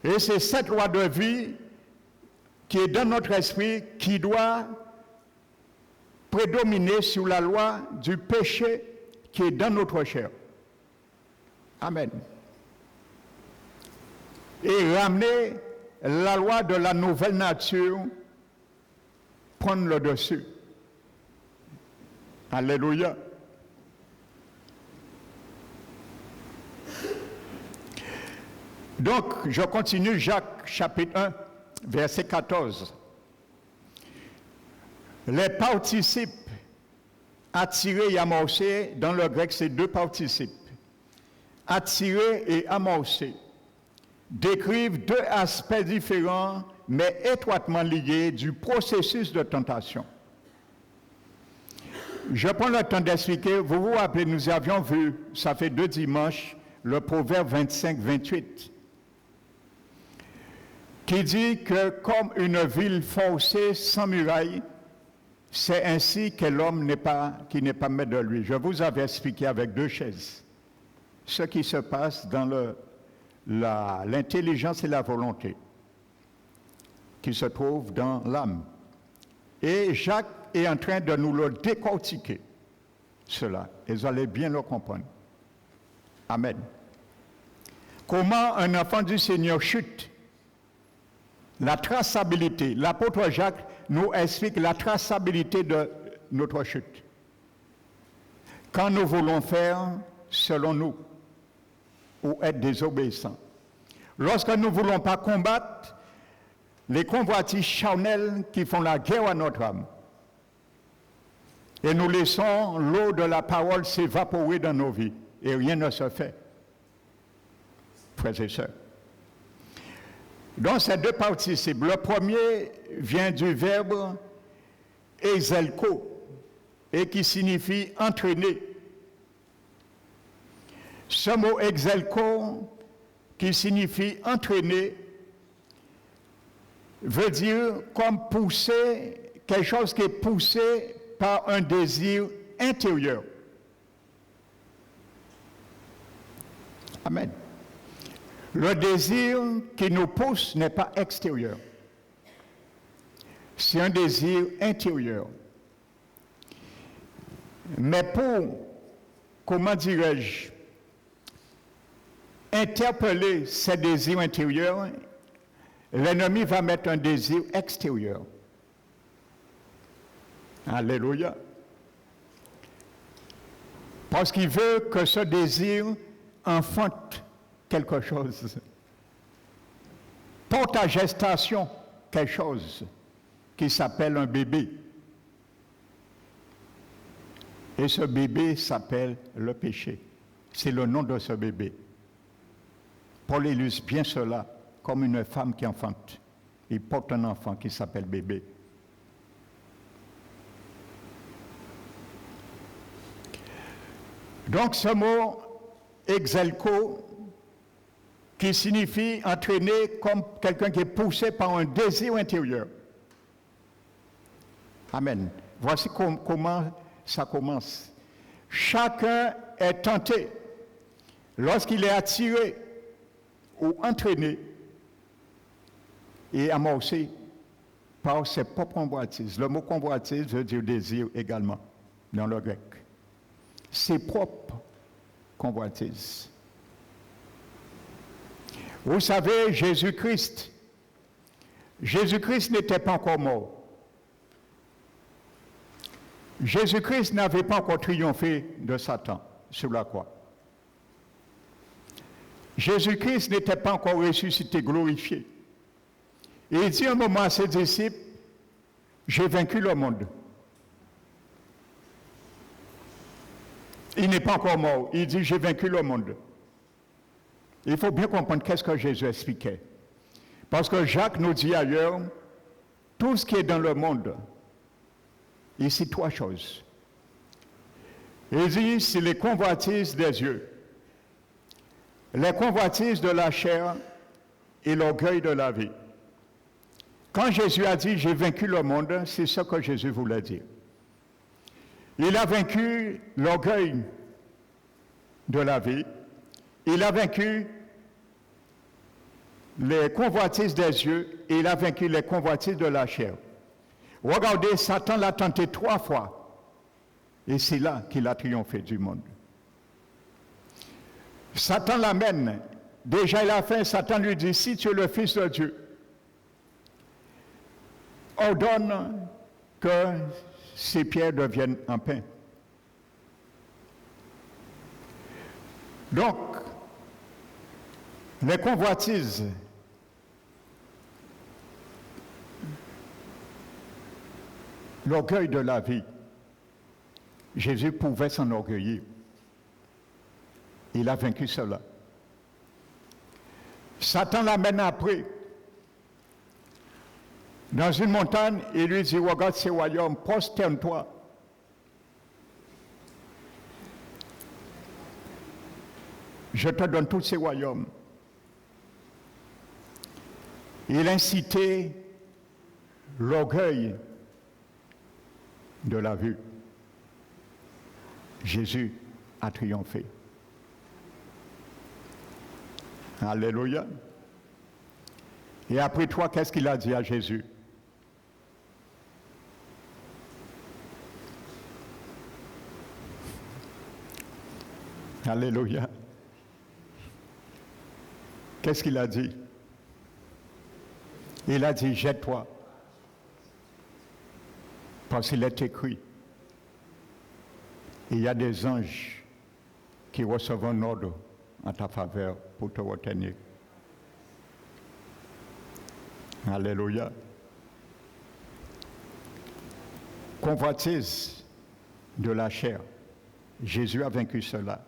Et c'est cette loi de vie qui est dans notre esprit, qui doit prédominer sur la loi du péché qui est dans notre chair. Amen. Et ramener la loi de la nouvelle nature, prendre le dessus. Alléluia. Donc, je continue Jacques chapitre 1, verset 14. Les participes attirés et amorcés, dans le grec, c'est deux participes. Attirés et amorcés décrivent deux aspects différents, mais étroitement liés du processus de tentation. Je prends le temps d'expliquer. Vous vous rappelez, nous avions vu, ça fait 2 dimanches, le proverbe 25-28, qui dit que comme une ville forcée sans muraille, c'est ainsi que l'homme qui n'est pas maître de lui. Je vous avais expliqué avec 2 chaises ce qui se passe dans l'intelligence et la volonté qui se trouvent dans l'âme. Et Jacques est en train de nous le décortiquer, cela, et vous allez bien le comprendre. Amen. Comment un enfant du Seigneur chute? La traçabilité. L'apôtre Jacques nous explique la traçabilité de notre chute. Quand nous voulons faire selon nous, ou être désobéissants. Lorsque nous ne voulons pas combattre les convoitises charnelles qui font la guerre à notre âme, et nous laissons l'eau de la parole s'évaporer dans nos vies, et rien ne se fait, frères et sœurs. Donc, ces deux participes. Le premier vient du verbe exelko, et qui signifie entraîner. Ce mot exelko, qui signifie entraîner, veut dire comme pousser, quelque chose qui est poussé par un désir intérieur. Amen. Le désir qui nous pousse n'est pas extérieur. C'est un désir intérieur. Mais pour, comment dirais-je, interpeller ces désirs intérieurs, l'ennemi va mettre un désir extérieur. Alléluia. Parce qu'il veut que ce désir enfante quelque chose. Porte à gestation quelque chose qui s'appelle un bébé. Et ce bébé s'appelle le péché. C'est le nom de ce bébé. Paul illustre bien cela comme une femme qui enfante. Il porte un enfant qui s'appelle bébé. Donc ce mot exelko, qui signifie entraîner comme quelqu'un qui est poussé par un désir intérieur. Amen. Voici comment ça commence. Chacun est tenté lorsqu'il est attiré ou entraîné et amorcé par ses propres convoitises. Le mot convoitise veut dire désir également dans le grec. Ses propres convoitises. Vous savez, Jésus-Christ n'était pas encore mort. Jésus-Christ n'avait pas encore triomphé de Satan sur la croix. Jésus-Christ n'était pas encore ressuscité, glorifié. Et il dit un moment à ses disciples, j'ai vaincu le monde. Il n'est pas encore mort. Il dit, j'ai vaincu le monde. Il faut bien comprendre qu'est-ce que Jésus expliquait. Parce que Jacques nous dit ailleurs, tout ce qui est dans le monde, il cite 3 choses. Il dit, c'est les convoitises des yeux, les convoitises de la chair et l'orgueil de la vie. Quand Jésus a dit, j'ai vaincu le monde, c'est ce que Jésus voulait dire. Il a vaincu l'orgueil de la vie. Il a vaincu les convoitises des yeux et il a vaincu les convoitises de la chair. Regardez, Satan l'a tenté 3 fois. Et c'est là qu'il a triomphé du monde. Satan l'amène. Déjà, il a fait, Satan lui dit, si tu es le Fils de Dieu, ordonne que ces pierres deviennent en pain. Donc, les convoitises, l'orgueil de la vie, Jésus pouvait s'enorgueillir. Il a vaincu cela. Satan l'amène après. Dans une montagne, il lui dit, regarde ces royaumes, prosterne-toi. Je te donne tous ces royaumes. Il incitait l'orgueil de la vue. Jésus a triomphé. Alléluia. Et après toi, qu'est-ce qu'il a dit à Jésus? Alléluia. Qu'est-ce qu'il a dit? Il a dit, jette-toi. Parce qu'il est écrit. Il y a des anges qui reçoivent un ordre en ta faveur pour te retenir. Alléluia. Convoitise de la chair. Jésus a vaincu cela.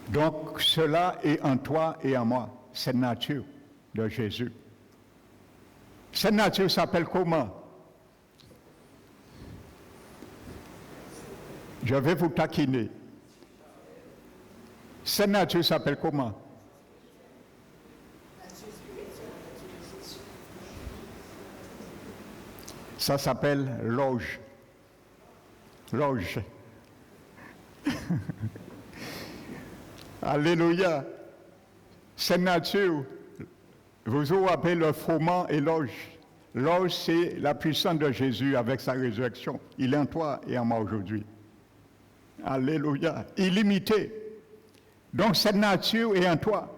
Donc, cela est en toi et en moi. Cette nature de Jésus. Cette nature s'appelle comment? Je vais vous taquiner. Cette nature s'appelle comment? Ça s'appelle l'auge. L'auge. Alléluia. Cette nature, vous vous rappelez le froment et l'auge. L'auge, c'est la puissance de Jésus avec sa résurrection. Il est en toi et en moi aujourd'hui. Alléluia. Illimité. Donc cette nature est en toi.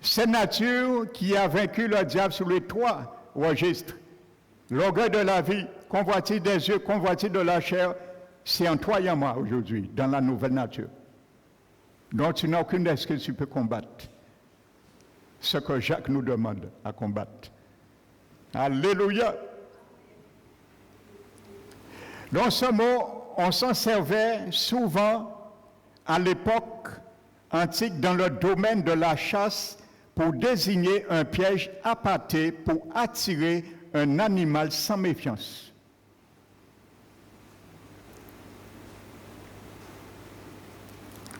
Cette nature qui a vaincu le diable sur les 3 registres. L'orgueil de la vie, convoitise des yeux, convoitise de la chair, c'est en toi et en moi aujourd'hui, dans la nouvelle nature. Donc tu n'as aucune excuse, tu peux combattre ce que Jacques nous demande à combattre. Alléluia. Donc ce mot, on s'en servait souvent à l'époque antique dans le domaine de la chasse pour désigner un piège appâté pour attirer un animal sans méfiance.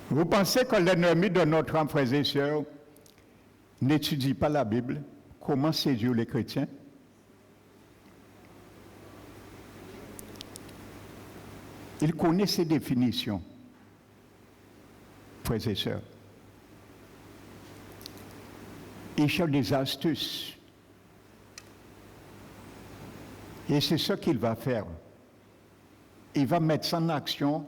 Vous pensez que l'ennemi de notre âme, frères et sœurs, n'étudie pas la Bible? Comment séduire les chrétiens? Il connaît ses définitions, frères et sœurs. Il cherche des astuces. Et c'est ce qu'il va faire. Il va mettre ça en action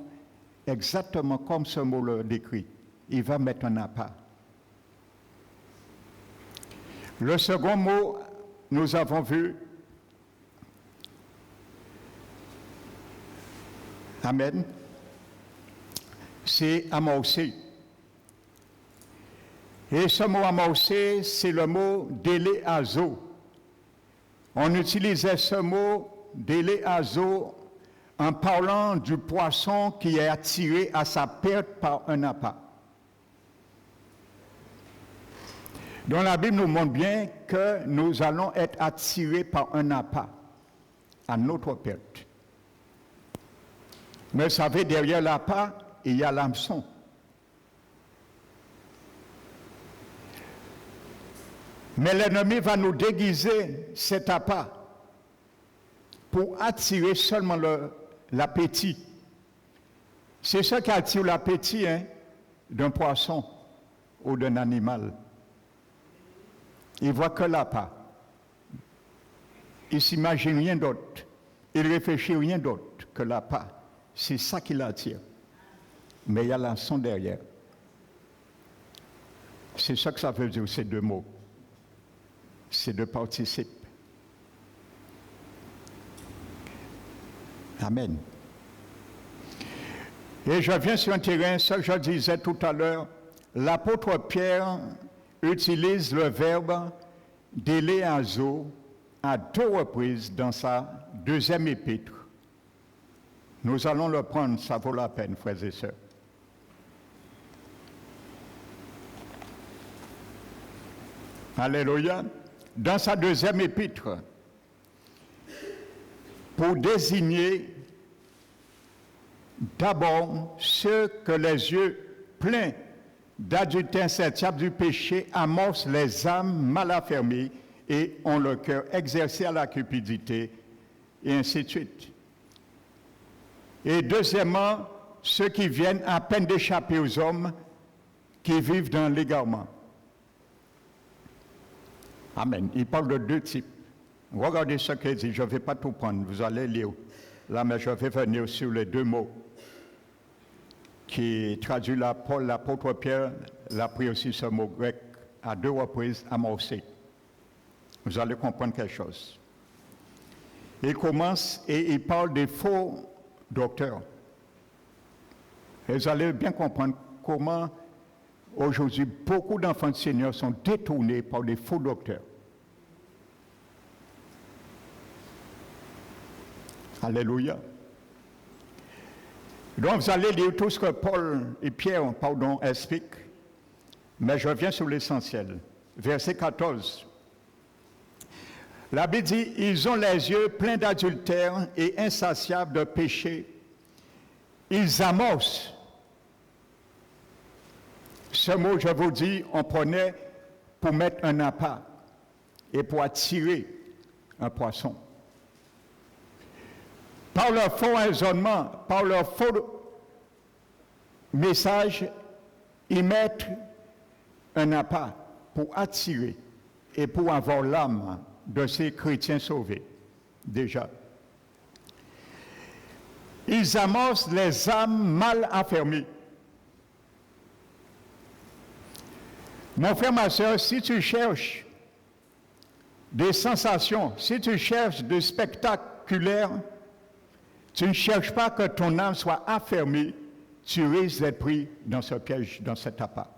exactement comme ce mot le décrit. Il va mettre un appât. Le second mot, nous avons vu, amen, c'est amorcer. Et ce mot amorcer, c'est le mot déléazo. On utilisait ce mot déléazo en parlant du poisson qui est attiré à sa perte par un appât. Donc la Bible nous montre bien que nous allons être attirés par un appât à notre perte. Mais vous savez, derrière l'appât, il y a l'hameçon. Mais l'ennemi va nous déguiser cet appât pour attirer seulement l'appétit. C'est ça qui attire l'appétit d'un poisson ou d'un animal. Il ne voit que l'appât. Il ne s'imagine rien d'autre. Il ne réfléchit rien d'autre que l'appât. C'est ça qui l'attire. Mais il y a la son derrière. C'est ça que ça veut dire, ces deux mots. Ces deux participes. Amen. Et je viens sur un terrain, ce que je disais tout à l'heure, l'apôtre Pierre utilise le verbe déléazo à 2 reprises dans sa 2e épître. Nous allons le prendre, ça vaut la peine, frères et sœurs. Alléluia. Dans sa 2e épître, pour désigner d'abord ceux que les yeux pleins d'adultère insatiable du péché amorcent les âmes mal affermies et ont le cœur exercé à la cupidité, et ainsi de suite. Et deuxièmement, ceux qui viennent à peine d'échapper aux hommes qui vivent dans l'égarement. Amen. Il parle de 2 types. Regardez ce qu'il dit. Je ne vais pas tout prendre. Vous allez lire. Là, mais je vais venir sur les 2 mots qui traduit l'apôtre Pierre l'a pris aussi ce mot grec à 2 reprises, amorcé. Vous allez comprendre quelque chose. Il commence et il parle des faux docteurs. Et vous allez bien comprendre comment aujourd'hui beaucoup d'enfants du Seigneur sont détournés par des faux docteurs. Alléluia. Donc vous allez lire tout ce que Paul et Pierre, expliquent, mais je reviens sur l'essentiel. Verset 14. La Bible dit, ils ont les yeux pleins d'adultère et insatiables de péché. Ils amorcent. Ce mot, je vous dis, on prenait pour mettre un appât et pour attirer un poisson. Par leur faux raisonnement, par leur faux message, ils mettent un appât pour attirer et pour avoir l'âme de ces chrétiens sauvés, déjà. Ils amorcent les âmes mal affermies. Mon frère, ma soeur, si tu cherches des sensations, si tu cherches de spectaculaire, tu ne cherches pas que ton âme soit affermie, tu risques d'être pris dans ce piège, dans cet appât.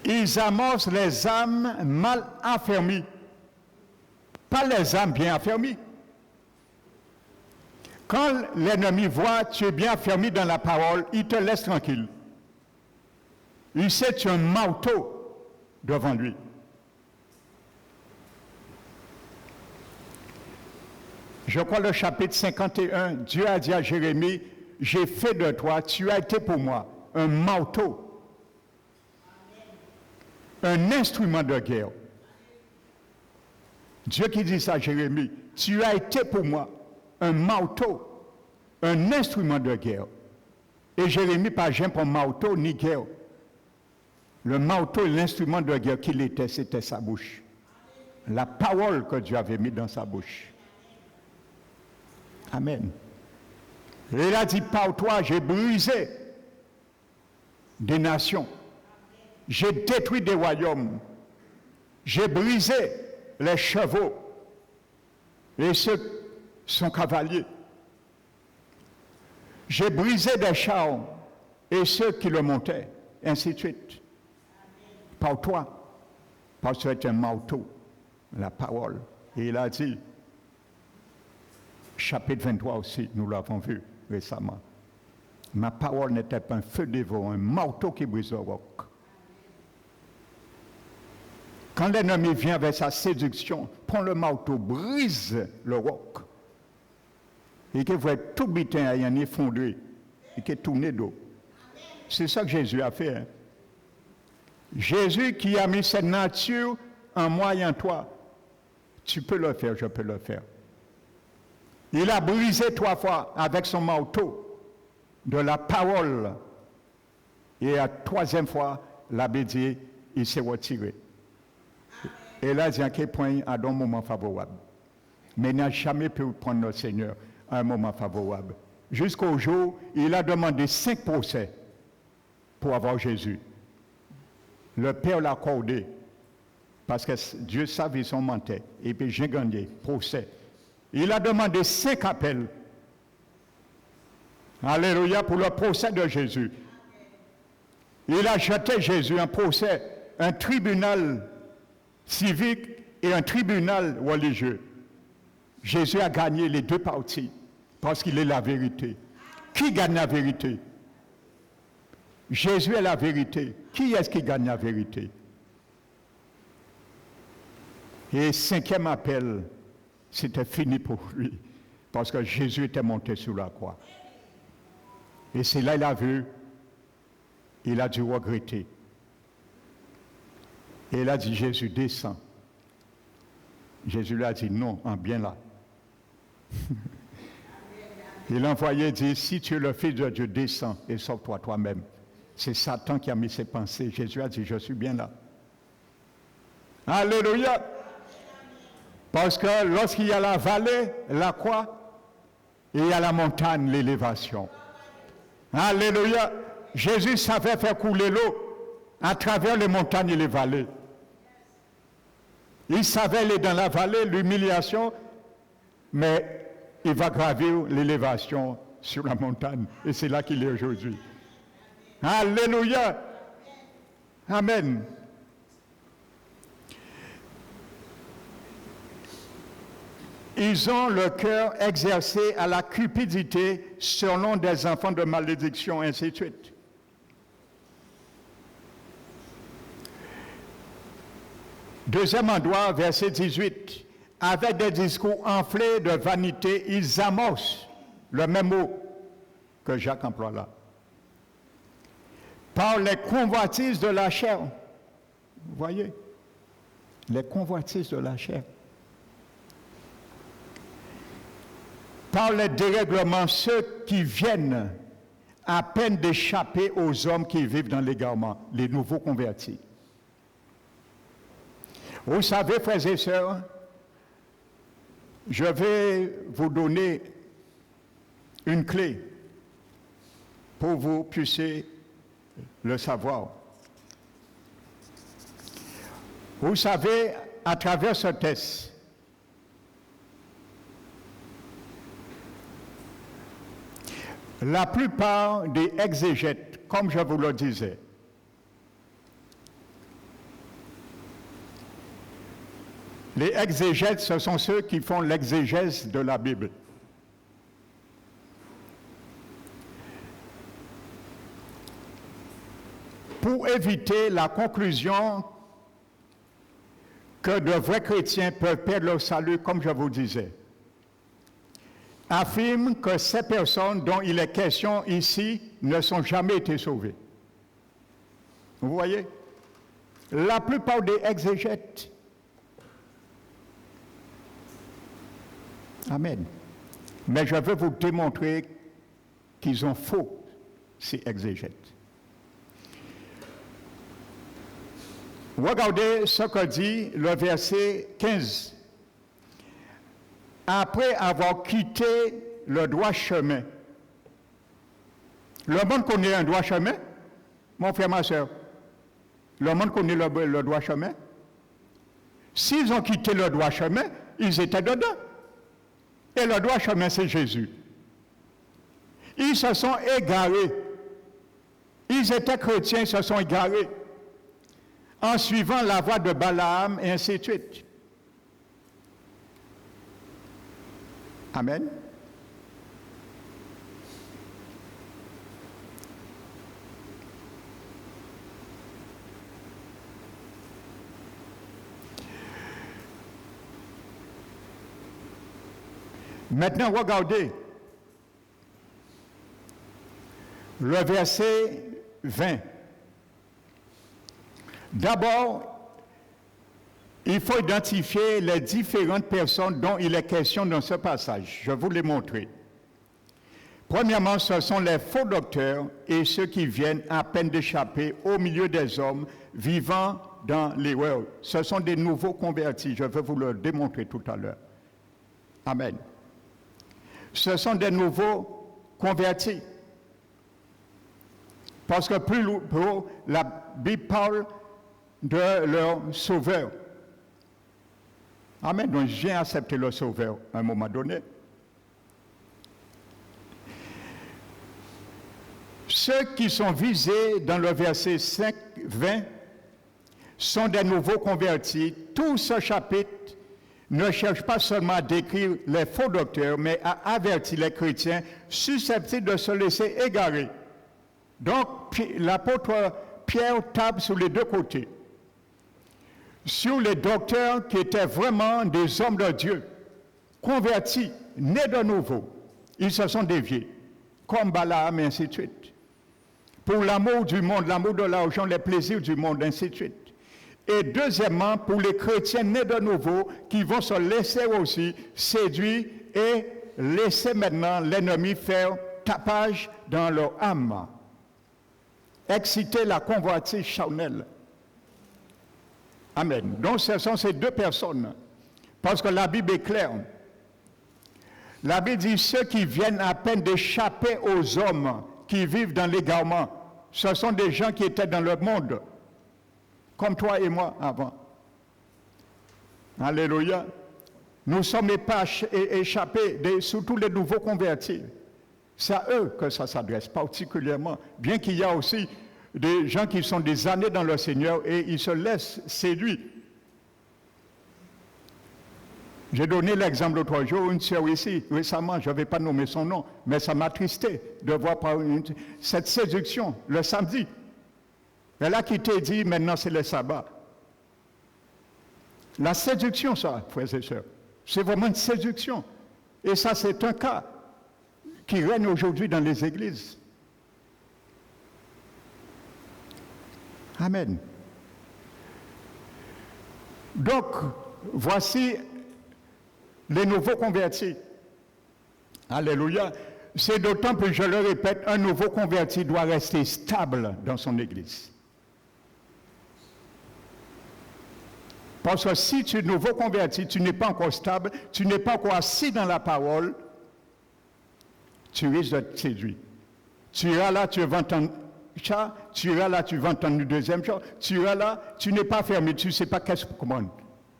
Ils amorcent les âmes mal affermies, pas les âmes bien affermies. Quand l'ennemi voit que tu es bien affermi dans la parole, il te laisse tranquille. Il sait que tu as un marteau devant lui. Je crois le chapitre 51, Dieu a dit à Jérémie, j'ai fait de toi, tu as été pour moi un marteau, un instrument de guerre. Dieu qui dit ça à Jérémie, tu as été pour moi un marteau, un instrument de guerre. Et Jérémie, pas jamais pour marteau ni guerre. Le marteau et l'instrument de guerre qu'il était, c'était sa bouche. La parole que Dieu avait mise dans sa bouche. Amen. Et il a dit, par toi, j'ai brisé des nations. J'ai détruit des royaumes. J'ai brisé les chevaux et ceux son cavalier. J'ai brisé des chars et ceux qui le montaient, ainsi de suite. Par toi, parce que tu es un marteau, la parole. Et il a dit, chapitre 23 aussi, nous l'avons vu récemment. Ma parole n'était pas un feu dévorant, un marteau qui brise le roc. Quand l'ennemi vient avec sa séduction, prends le marteau, brise le roc. Et qu'il voit tout bitin ayant effondré, et qu'il est tourné d'eau. C'est ça que Jésus a fait. Hein? Jésus qui a mis cette nature en moi et en toi. Tu peux le faire, je peux le faire. Il a brisé 3 fois avec son marteau de la parole. Et la troisième fois, l'abbé dit, il s'est retiré. Et là, il y a un point à un moment favorable. Mais il n'a jamais pu prendre notre Seigneur à un moment favorable. Jusqu'au jour, il a demandé 5 procès pour avoir Jésus. Le Père l'a accordé parce que Dieu savait son menteur. Et puis j'ai gagné, procès. Il a demandé 5 appels. Alléluia, pour le procès de Jésus. Il a jeté Jésus un procès, un tribunal civique et un tribunal religieux. Jésus a gagné les deux parties parce qu'il est la vérité. Qui gagne la vérité? Jésus est la vérité. Qui est-ce qui gagne la vérité? Et 5e appel, c'était fini pour lui parce que Jésus était monté sur la croix. Et c'est là qu'il a vu, il a dû regretter. Et il a dit, Jésus, descends. Jésus lui a dit, non, en bien là. Il a envoyé dire, si tu es le Fils de Dieu, descends et sauve-toi toi-même. C'est Satan qui a mis ses pensées. Jésus a dit, je suis bien là. Alléluia. Parce que lorsqu'il y a la vallée, la croix, et il y a la montagne, l'élévation. Alléluia. Jésus savait faire couler l'eau à travers les montagnes et les vallées. Il savait aller dans la vallée, l'humiliation, mais il va gravir l'élévation sur la montagne. Et c'est là qu'il est aujourd'hui. Alléluia. Amen. Ils ont le cœur exercé à la cupidité selon des enfants de malédiction, ainsi de suite. Deuxième endroit, verset 18. Avec des discours enflés de vanité, ils amorcent le même mot que Jacques emploie là. Par les convoitises de la chair. Vous voyez? Les convoitises de la chair. Par les dérèglements, ceux qui viennent à peine d'échapper aux hommes qui vivent dans l'égarement, les nouveaux convertis. Vous savez, frères et sœurs, je vais vous donner une clé pour que vous puissiez le savoir. Vous savez, à travers ce test, la plupart des exégètes, comme je vous le disais, les exégètes, ce sont ceux qui font l'exégèse de la Bible. Pour éviter la conclusion que de vrais chrétiens peuvent perdre leur salut, comme je vous disais, affirment que ces personnes dont il est question ici ne sont jamais été sauvées. Vous voyez? La plupart des exégètes. Amen. Mais je veux vous démontrer qu'ils ont faux, ces exégètes. Regardez ce que dit le verset 15. Après avoir quitté le droit chemin. Le monde connaît un droit chemin, mon frère, ma soeur. Le monde connaît le droit chemin. S'ils ont quitté le droit chemin, ils étaient dedans. Et le droit chemin, c'est Jésus. Ils se sont égarés. Ils étaient chrétiens, ils se sont égarés. En suivant la voie de Balaam, et ainsi de suite. Amen. Maintenant, regardez le verset 20. D'abord, il faut identifier les différentes personnes dont il est question dans ce passage. Je vous l'ai montré. Premièrement, ce sont les faux docteurs et ceux qui viennent à peine d'échapper au milieu des hommes vivant dans l'erreur. Ce sont des nouveaux convertis. Je vais vous le démontrer tout à l'heure. Amen. Ce sont des nouveaux convertis. Parce que plus haut, la Bible parle de leur sauveur. Amen. Donc, j'ai accepté le sauveur à un moment donné. Ceux qui sont visés dans le verset 5, 20 sont des nouveaux convertis. Tout ce chapitre ne cherche pas seulement à décrire les faux docteurs, mais à avertir les chrétiens susceptibles de se laisser égarer. Donc, l'apôtre Pierre tape sur les deux côtés. Sur les docteurs qui étaient vraiment des hommes de Dieu, convertis, nés de nouveau. Ils se sont déviés, comme Balaam et ainsi de suite. Pour l'amour du monde, l'amour de l'argent, les plaisirs du monde, ainsi de suite. Et deuxièmement, pour les chrétiens nés de nouveau, qui vont se laisser aussi séduire et laisser maintenant l'ennemi faire tapage dans leur âme. Exciter la convoitise charnelle. Amen. Donc ce sont ces deux personnes. Parce que la Bible est claire. La Bible dit ceux qui viennent à peine d'échapper aux hommes qui vivent dans l'égarement, ce sont des gens qui étaient dans le monde, comme toi et moi avant. Alléluia. Nous sommes échappés, surtout les nouveaux convertis. C'est à eux que ça s'adresse particulièrement, bien qu'il y a aussi des gens qui sont des années dans le Seigneur et ils se laissent séduire. J'ai donné l'exemple l'autre jour, une sœur ici, récemment, je ne vais pas nommer son nom, mais ça m'a attristé de voir cette séduction le samedi. Elle a quitté et dit, maintenant c'est le sabbat. La séduction, ça, frères et sœurs, c'est vraiment une séduction. Et ça, c'est un cas qui règne aujourd'hui dans les églises. Amen. Donc, voici les nouveaux convertis. Alléluia. C'est d'autant plus, je le répète, un nouveau converti doit rester stable dans son église. Parce que si tu es nouveau converti, tu n'es pas encore stable, tu n'es pas encore assis dans la parole, tu risques de te séduire. Tu iras là, tu vas entendre ça, tu iras là, tu vas entendre une deuxième chose, tu iras là, tu n'es pas fermé, tu ne sais pas qu'est-ce qu'on commande,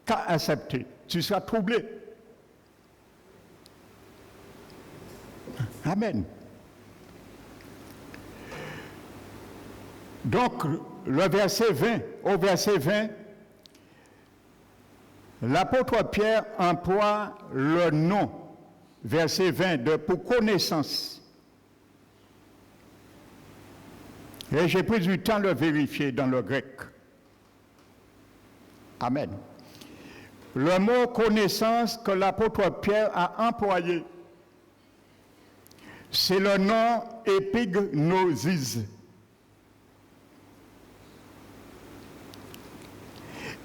qu'à accepter. Tu seras troublé. Amen. Donc, le verset 20, au verset 20, l'apôtre Pierre emploie le nom, verset 20, pour connaissance. Et j'ai pris du temps de le vérifier dans le grec. Amen. Le mot connaissance que l'apôtre Pierre a employé, c'est le nom épignosis.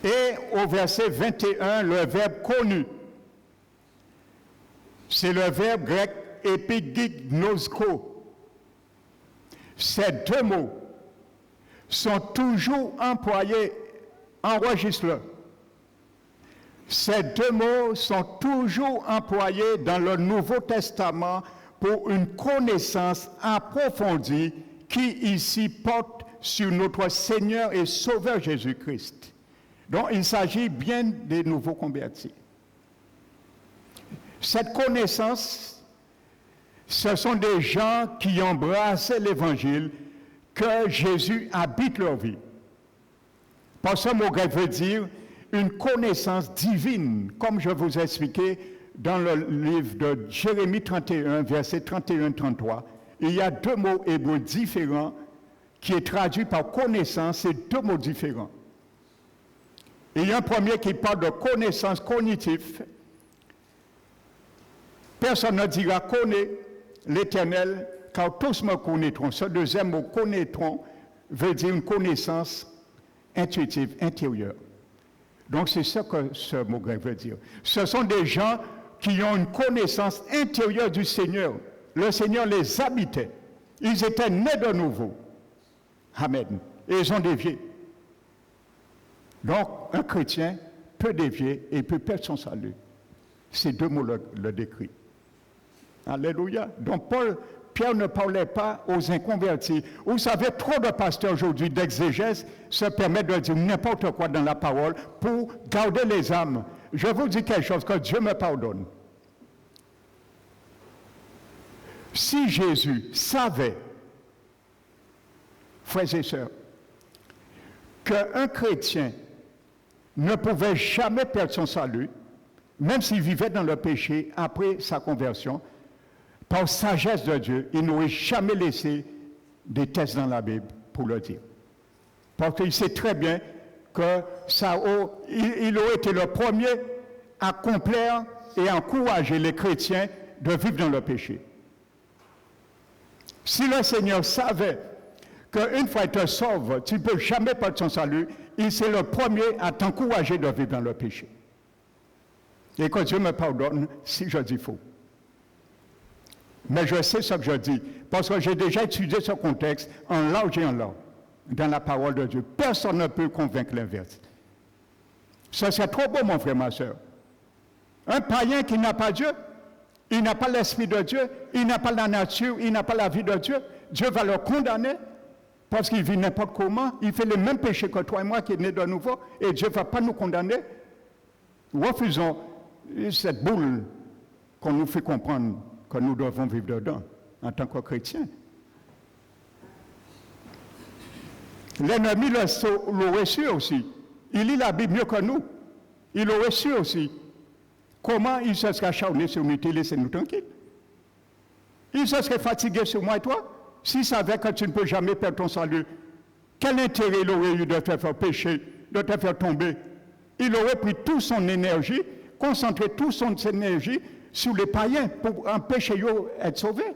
Et au verset 21, le verbe connu, c'est le verbe grec épignosko. Ces deux mots sont toujours employés, enregistre-le. Ces deux mots sont toujours employés dans le Nouveau Testament pour une connaissance approfondie qui ici porte sur notre Seigneur et Sauveur Jésus-Christ. Donc il s'agit bien des nouveaux convertis. Cette connaissance, ce sont des gens qui embrassent l'Évangile, que Jésus habite leur vie. Par ce mot grec veut dire une connaissance divine, comme je vous ai expliqué dans le livre de Jérémie 31, versets 31-33. Il y a deux mots hébreux différents qui est traduit par connaissance, c'est deux mots différents. Il y a un premier qui parle de connaissance cognitive. Personne ne dira connaît l'Éternel, car tous me connaîtront. Ce deuxième mot connaîtront veut dire une connaissance intuitive, intérieure. Donc c'est ça que ce mot grec veut dire. Ce sont des gens qui ont une connaissance intérieure du Seigneur. le Seigneur les habitait. Ils étaient nés de nouveau. Amen. Et ils ont dévié. Donc, un chrétien peut dévier et peut perdre son salut. Ces deux mots le décrivent. Alléluia. Donc, Pierre ne parlait pas aux inconvertis. Vous savez, trop de pasteurs aujourd'hui d'exégèse se permettent de dire n'importe quoi dans la parole pour garder les âmes. Je vous dis quelque chose, que Dieu me pardonne. Si Jésus savait, frères et sœurs, qu'un chrétien ne pouvait jamais perdre son salut, même s'il vivait dans le péché après sa conversion, par sagesse de Dieu, il n'aurait jamais laissé des textes dans la Bible pour le dire. Parce qu'il sait très bien que il aurait été le premier à complaire et à encourager les chrétiens de vivre dans le péché. Si le Seigneur savait qu'une fois qu'il te sauve, tu ne peux jamais perdre son salut, il est le premier à t'encourager de vivre dans le péché. Et que Dieu me pardonne si je dis faux. Mais je sais ce que je dis, parce que j'ai déjà étudié ce contexte en large et en large, dans la parole de Dieu. Personne ne peut convaincre l'inverse. Ça, c'est trop beau, mon frère, ma soeur. Un païen qui n'a pas Dieu, il n'a pas l'Esprit de Dieu, il n'a pas la nature, il n'a pas la vie de Dieu, Dieu va le condamner parce qu'il vit n'importe comment, il fait le même péché que toi et moi qui est né de nouveau, et Dieu ne va pas nous condamner. Refusons cette boule qu'on nous fait comprendre que nous devons vivre dedans en tant que chrétiens. L'ennemi l'aurait su aussi. Il lit la Bible mieux que nous. Il aurait su aussi. Comment il se serait acharné sur nous et laissé nous tranquilles? Il se serait fatigué sur moi et toi s'il savait que tu ne peux jamais perdre ton salut. Quel intérêt il aurait eu de te faire pécher, de te faire tomber? Il aurait pris toute son énergie, concentré toute son énergie sur les païens pour empêcher eux d'être sauvés.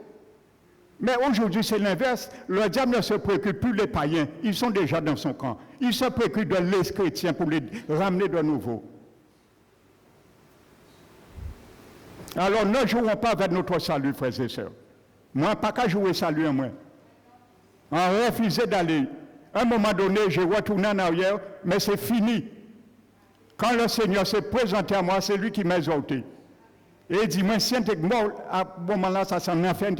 Mais aujourd'hui, c'est l'inverse. Le diable ne se préoccupe plus des païens. Ils sont déjà dans son camp. Il se préoccupe de les chrétiens pour les ramener de nouveau. Alors, ne jouons pas avec notre salut, frères et sœurs. Moi, pas qu'à jouer salut en moi. En refuser d'aller. À un moment donné, j'ai retourné en arrière, mais c'est fini. Quand le Seigneur s'est présenté à moi, c'est lui qui m'a exalté. Et il dit, moi, si j'étais mort, à ce moment-là, ça s'en enfer.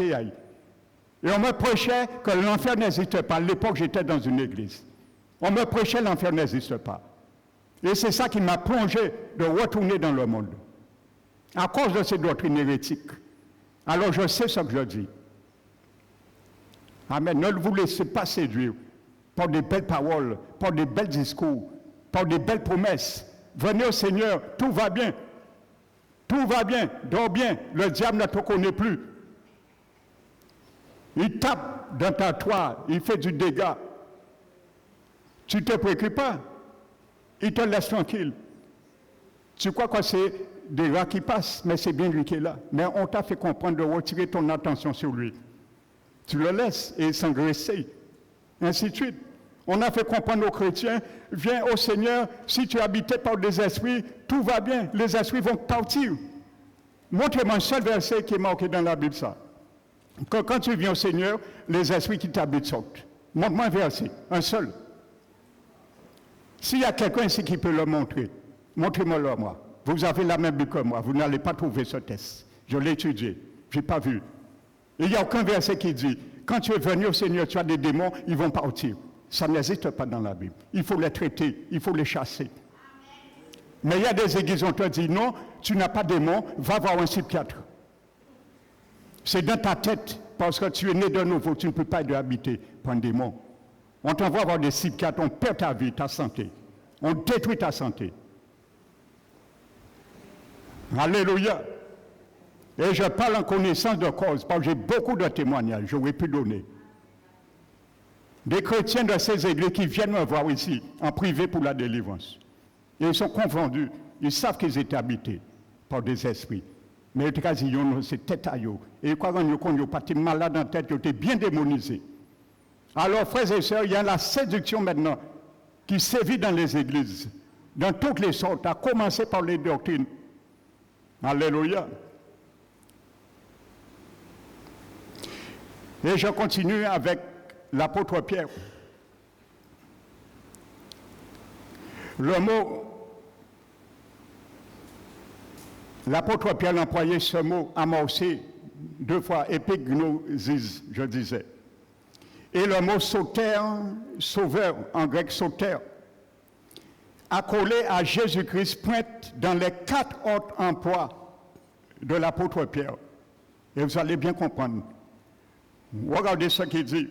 Et on me prêchait que l'enfer n'existe pas. À l'époque, j'étais dans une église. On me prêchait que l'enfer n'existe pas. Et c'est ça qui m'a plongé de retourner dans le monde. À cause de ces doctrines hérétiques. Alors je sais ce que je dis. Amen. Ne vous laissez pas séduire par des belles paroles, par des belles discours, par des belles promesses. Venez au Seigneur, tout va bien. Tout va bien, dors bien. Le diable ne te connaît plus. Il tape dans ta toile, il fait du dégât. Tu ne te préoccupes pas. Il te laisse tranquille. Tu crois que c'est des rats qui passent, mais c'est bien lui qui est là. Mais on t'a fait comprendre de retirer ton attention sur lui. Tu le laisses et s'engraisser. Ainsi de suite. On a fait comprendre aux chrétiens, viens au Seigneur, si tu es habité par des esprits, tout va bien, les esprits vont partir. Montrez-moi un seul verset qui est marqué dans la Bible, ça. Que quand tu viens au Seigneur, les esprits qui t'habitent sortent. Montre-moi un verset, un seul. S'il y a quelqu'un ici qui peut le montrer, montrez-moi-le moi. Vous avez la même Bible que moi, vous n'allez pas trouver ce test. Je l'ai étudié, je n'ai pas vu. Il n'y a aucun verset qui dit, quand tu es venu au Seigneur, tu as des démons, ils vont partir. Ça n'existe pas dans la Bible. Il faut les traiter, il faut les chasser. Mais il y a des églises où on te dit, non, tu n'as pas de démons, va voir un psychiatre. C'est dans ta tête, parce que tu es né de nouveau, tu ne peux pas être habité par un démon. On t'envoie voir des psychiatres, on perd ta vie, ta santé. On détruit ta santé. Alléluia. Et je parle en connaissance de cause, parce que j'ai beaucoup de témoignages, j'aurais pu donner. Des chrétiens de ces églises qui viennent me voir ici, en privé pour la délivrance. Et ils sont confondus, ils savent qu'ils étaient habités par des esprits. Mais c'est tête à eux. Et quand ils sont pas malades en tête, ils étaient bien démonisés. Alors, frères et sœurs, il y a la séduction maintenant qui sévit dans les églises, dans toutes les sortes, à commencer par les doctrines. Alléluia. Et je continue avec l'apôtre Pierre. Le mot, l'apôtre Pierre employait ce mot amorcé 2 fois, epignosis, je disais. Et le mot sauter, sauveur, en grec sauter, accolé à Jésus-Christ, pointe dans les 4 autres emplois de l'apôtre Pierre. Et vous allez bien comprendre. Regardez ce qu'il dit.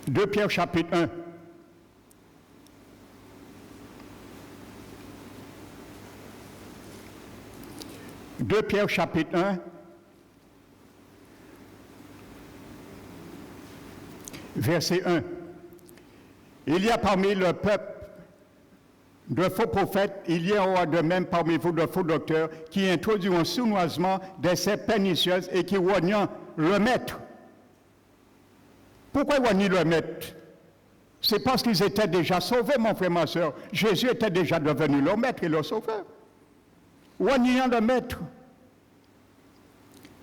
2 Pierre chapitre 1. Deux Pierre chapitre 1, verset 1. Il y a parmi le peuple de faux prophètes, il y aura de même parmi vous de faux docteurs qui introduiront sournoisement des sectes pernicieuses et qui rognent le maître. Pourquoi rogner le maître? C'est parce qu'ils étaient déjà sauvés, mon frère, ma soeur. Jésus était déjà devenu leur maître et leur sauveur. Rognant le maître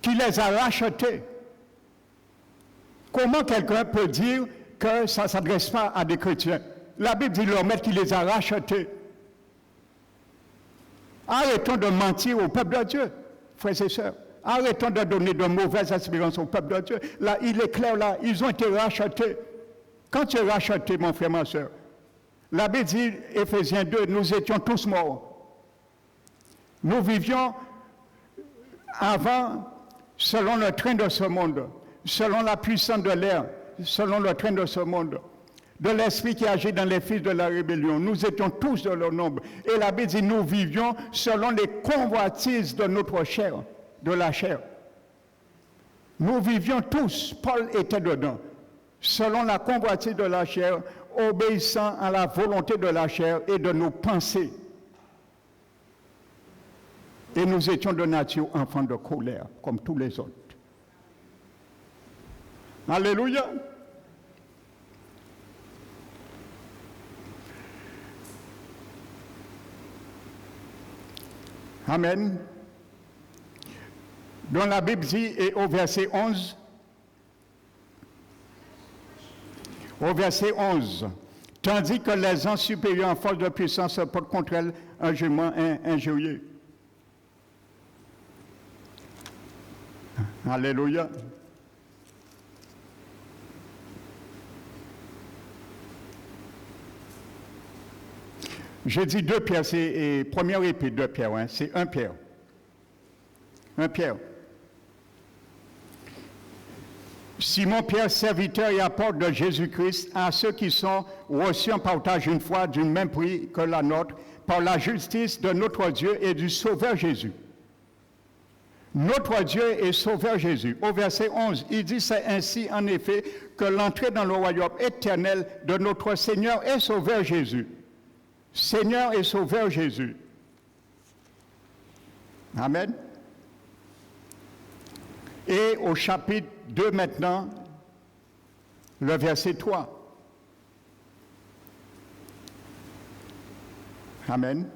qui les a rachetés. Comment quelqu'un peut dire que ça ne s'adresse pas à des chrétiens? La Bible dit leur maître qui les a rachetés. Arrêtons de mentir au peuple de Dieu, frères et sœurs. Arrêtons de donner de mauvaises espérances au peuple de Dieu. Là, il est clair, là, ils ont été rachetés. Quand tu es racheté, mon frère, ma soeur, la Bible dit, Éphésiens 2, nous étions tous morts. Nous vivions avant selon le train de ce monde, selon la puissance de l'air, selon le train de ce monde, de l'esprit qui agit dans les fils de la rébellion. Nous étions tous de leur nombre. Et la Bible dit, nous vivions selon les convoitises de notre chair, de la chair. Nous vivions tous, Paul était dedans, selon la convoitise de la chair, obéissant à la volonté de la chair et de nos pensées. Et nous étions de nature enfants de colère, comme tous les autres. Alléluia. Amen. Dans la Bible dit, et au verset 11, tandis que les gens supérieurs en force de puissance portent contre elle un jugement injurieux. Alléluia. J'ai dit 2 Pierre, c'est première épître de Pierre, hein, c'est 1 Pierre. 1 Pierre. Simon Pierre, serviteur et apôtre de Jésus-Christ, à ceux qui sont reçus en partage une foi du même prix que la nôtre, par la justice de notre Dieu et du Sauveur Jésus. Notre Dieu est Sauveur Jésus. Au verset 11, il dit, c'est ainsi en effet que l'entrée dans le royaume éternel de notre Seigneur et Sauveur Jésus. Seigneur et Sauveur Jésus. Amen. Et au chapitre 2 maintenant, le verset 3. Amen.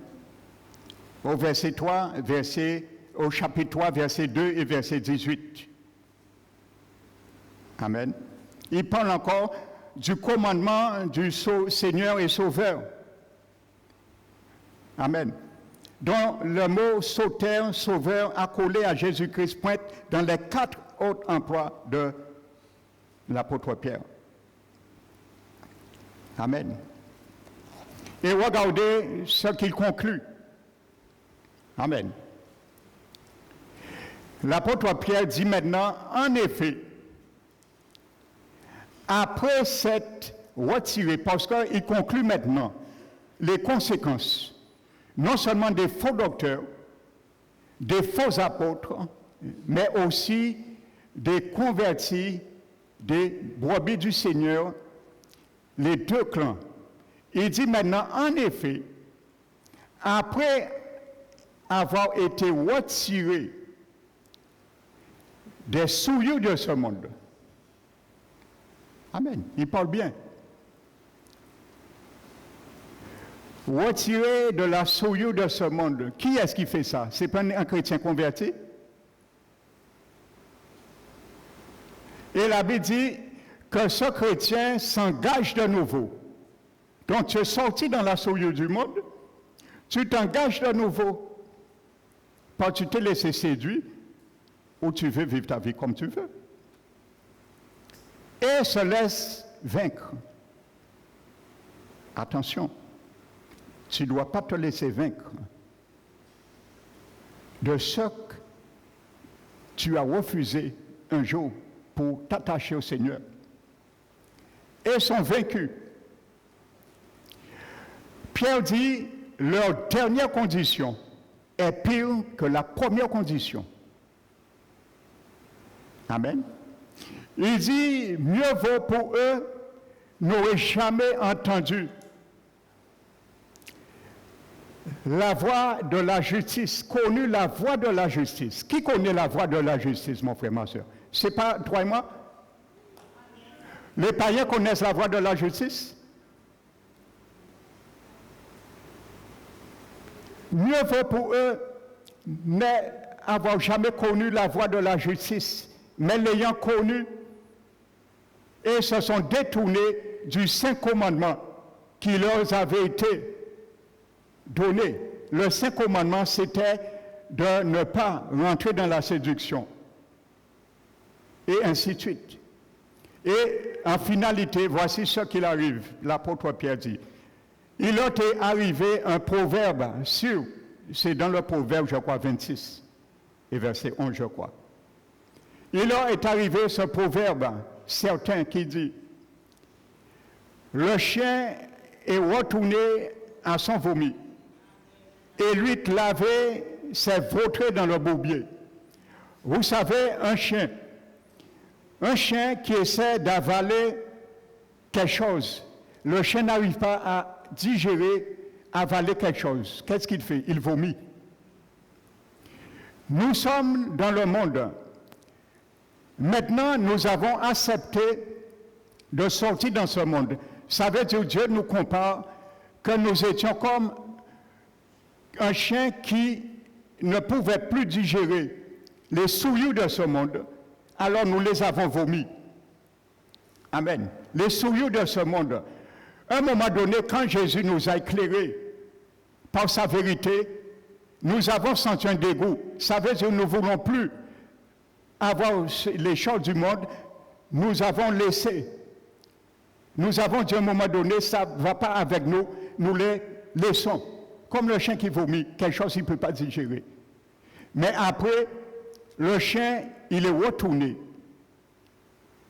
Au verset 3, au chapitre 3, verset 2 et verset 18. Amen. Il parle encore du commandement du Seigneur et Sauveur. Amen. Dont le mot sauter, sauveur, accolé à Jésus-Christ pointe dans les 4 autres emplois de l'apôtre Pierre. Amen. Et regardez ce qu'il conclut. Amen. L'apôtre Pierre dit maintenant, en effet, après cette retirée, parce qu'il conclut maintenant les conséquences, non seulement des faux docteurs, des faux apôtres, mais aussi des convertis, des brebis du Seigneur, les 2 clans. Il dit maintenant, en effet, après avoir été retiré des souillures de ce monde, amen, il parle bien. Retiré de la souillure de ce monde. Qui est-ce qui fait ça? C'est pas un chrétien converti? Et la Bible dit que ce chrétien s'engage de nouveau. Donc tu es sorti dans la souillure du monde, tu t'engages de nouveau. Pas tu t'es laissé séduire ou tu veux vivre ta vie comme tu veux. Et se laisse vaincre. Attention, tu ne dois pas te laisser vaincre de ce que tu as refusé un jour pour t'attacher au Seigneur. Et sont vaincus. Pierre dit, leur dernière condition est pire que la première condition. Amen. Il dit, mieux vaut pour eux n'auraient jamais entendu la voie de la justice, connu la voie de la justice. Qui connaît la voie de la justice, mon frère, ma soeur? C'est pas toi et moi? Les païens connaissent la voie de la justice? Mieux vaut pour eux n'avoir jamais connu la voie de la justice, mais l'ayant connue, et se sont détournés du Saint Commandement qui leur avait été donné. Le Saint Commandement, c'était de ne pas rentrer dans la séduction. Et ainsi de suite. Et en finalité, voici ce qu'il arrive. L'apôtre Pierre dit. Il leur est arrivé un proverbe sûr. C'est dans le proverbe, je crois, 26 et verset 11, je crois. Il leur est arrivé ce proverbe certain qui dit « Le chien est retourné à son vomi, et l'huître lavée s'est vautrée dans le bourbier. » Vous savez, un chien qui essaie d'avaler quelque chose, le chien n'arrive pas à digérer, avaler quelque chose. Qu'est-ce qu'il fait? Il vomit. Nous sommes dans le monde. Maintenant, nous avons accepté de sortir dans ce monde. Ça veut dire que Dieu nous compare que nous étions comme un chien qui ne pouvait plus digérer les souillures de ce monde, alors nous les avons vomis. Amen. Les souillures de ce monde. À un moment donné, quand Jésus nous a éclairés par sa vérité, nous avons senti un dégoût. Ça veut dire que nous ne voulons plus avoir les choses du monde. Nous avons laissé. Nous avons dit à un moment donné, ça ne va pas avec nous, nous les laissons. Comme le chien qui vomit, quelque chose qu'il ne peut pas digérer. Mais après, le chien, il est retourné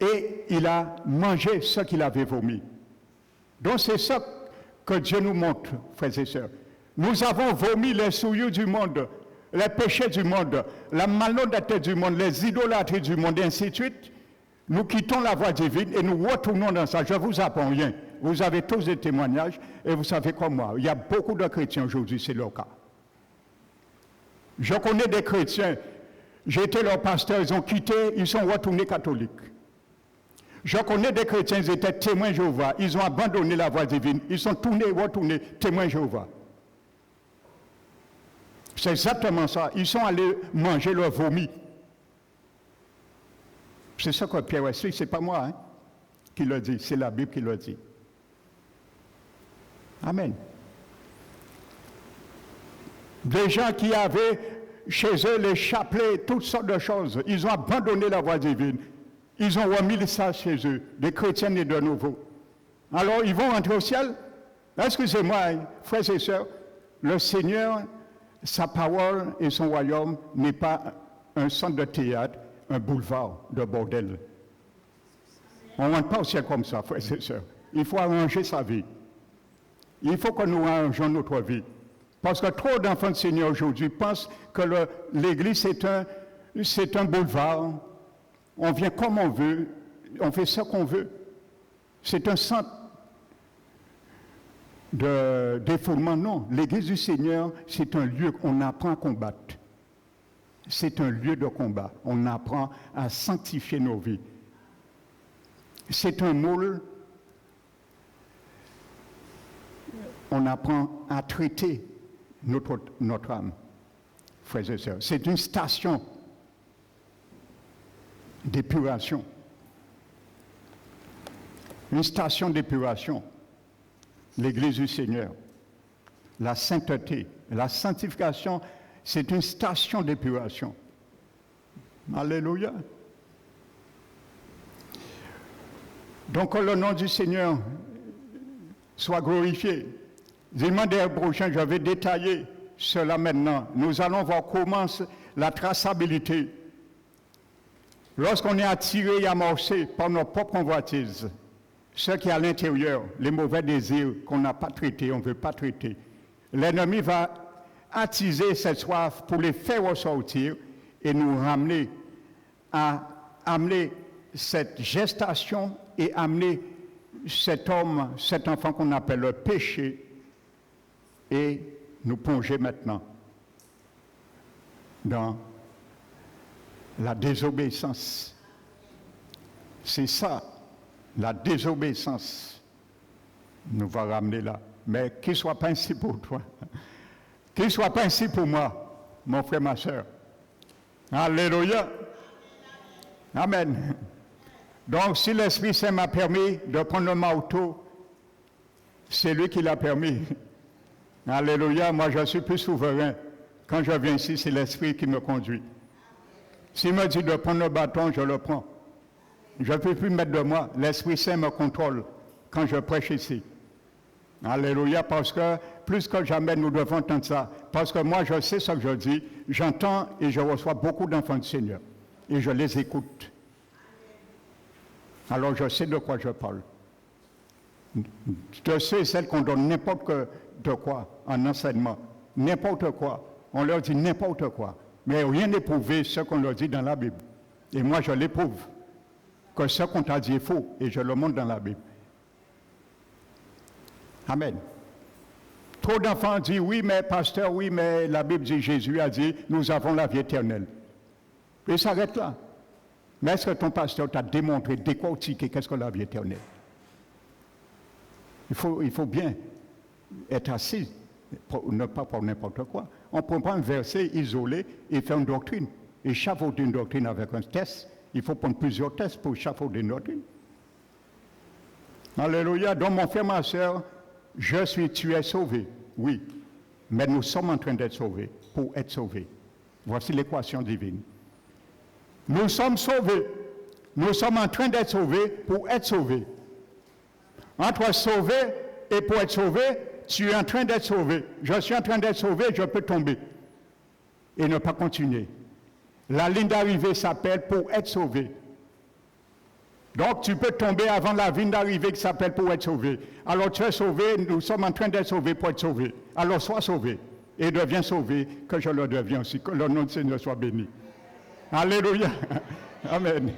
et il a mangé ce qu'il avait vomi. Donc c'est ça que Dieu nous montre, frères et sœurs. Nous avons vomi les souillures du monde, les péchés du monde, la malhonnêteté du monde, les idolâtries du monde, et ainsi de suite. Nous quittons la voie divine et nous retournons dans ça. Je ne vous apprends rien. Vous avez tous des témoignages et vous savez comme moi. Il y a beaucoup de chrétiens aujourd'hui, c'est leur cas. Je connais des chrétiens, j'étais leur pasteur, ils ont quitté, ils sont retournés catholiques. Je connais des chrétiens, ils étaient témoins Jéhovah, ils ont abandonné la voie divine, ils sont retournés témoins Jéhovah. C'est exactement ça, ils sont allés manger leur vomi. C'est ça que Pierre explique, ce n'est pas moi qui le dit, c'est la Bible qui le dit. Amen. Des gens qui avaient chez eux les chapelets, toutes sortes de choses, ils ont abandonné la voie divine. Ils ont remis ça chez eux, des chrétiens nés de nouveau. Alors, ils vont rentrer au ciel. Excusez-moi, frères et sœurs, le Seigneur, sa parole et son royaume n'est pas un centre de théâtre, un boulevard de bordel. On ne rentre pas au ciel comme ça, frères et sœurs. Il faut arranger sa vie. Il faut que nous arrangeons notre vie. Parce que trop d'enfants du Seigneur aujourd'hui pensent que l'Église, c'est un boulevard. On vient comme on veut, on fait ce qu'on veut. C'est un centre de défoulement. Non, l'Église du Seigneur, c'est un lieu où on apprend à combattre. C'est un lieu de combat. On apprend à sanctifier nos vies. C'est un moule. On apprend à traiter notre âme, frères et sœurs. C'est une station d'épuration. une station d'épuration, l'Église du Seigneur. La sainteté, la sanctification, c'est une station d'épuration. Alléluia. Donc que le nom du Seigneur soit glorifié. Dimanche prochain, je vais détailler cela maintenant. Nous allons voir comment la traçabilité. Lorsqu'on est attiré et amorcé par nos propres convoitises, ce qui est à l'intérieur, les mauvais désirs qu'on n'a pas traités, on ne veut pas traiter, l'ennemi va attiser cette soif pour les faire ressortir et nous ramener à amener cette gestation et amener cet homme, cet enfant qu'on appelle le péché, et nous plonger maintenant dans la désobéissance. C'est ça, la désobéissance nous va ramener là. Mais qu'il ne soit pas ainsi pour toi, qu'il ne soit pas ainsi pour moi, mon frère, ma soeur. Alléluia. Amen. Donc, si l'Esprit Saint m'a permis de prendre le marteau, c'est lui qui l'a permis. Alléluia, moi je suis plus souverain. Quand je viens ici, c'est l'Esprit qui me conduit. S'il me dit de prendre le bâton, je le prends. Je ne peux plus mettre de moi. L'Esprit Saint me contrôle quand je prêche ici. Alléluia, parce que plus que jamais nous devons entendre ça. Parce que moi je sais ce que je dis, j'entends et je reçois beaucoup d'enfants du Seigneur. Et je les écoute. Alors je sais de quoi je parle. Je sais celles qu'on donne n'importe de quoi en enseignement. N'importe quoi. On leur dit n'importe quoi. Mais rien n'est prouvé ce qu'on leur dit dans la Bible. Et moi je l'éprouve. Que ce qu'on t'a dit est faux. Et je le montre dans la Bible. Amen. Trop d'enfants disent oui, mais pasteur, oui, mais la Bible dit, Jésus a dit, nous avons la vie éternelle. Et ça s'arrête là. Mais est-ce que ton pasteur t'a démontré, décortiqué, qu'est-ce que la vie éternelle? Il faut bien être assis, ne pas pour n'importe quoi. On ne prend pas un verset isolé et faire une doctrine. Et échafauder une doctrine avec un test. Il faut prendre plusieurs tests pour échafauder une doctrine. Alléluia. Donc mon frère, ma soeur, tu es sauvé, oui. Mais nous sommes en train d'être sauvés pour être sauvés. Voici l'équation divine. Nous sommes sauvés. Nous sommes en train d'être sauvés pour être sauvés. Entre sauvé et pour être sauvé, tu es en train d'être sauvé. Je suis en train d'être sauvé, je peux tomber et ne pas continuer. La ligne d'arrivée s'appelle pour être sauvé. Donc tu peux tomber avant la ligne d'arrivée qui s'appelle pour être sauvé. Alors tu es sauvé, nous sommes en train d'être sauvés pour être sauvés. Alors sois sauvé et deviens sauvé, que je le deviens aussi, que le nom du Seigneur soit béni. Alléluia. Amen.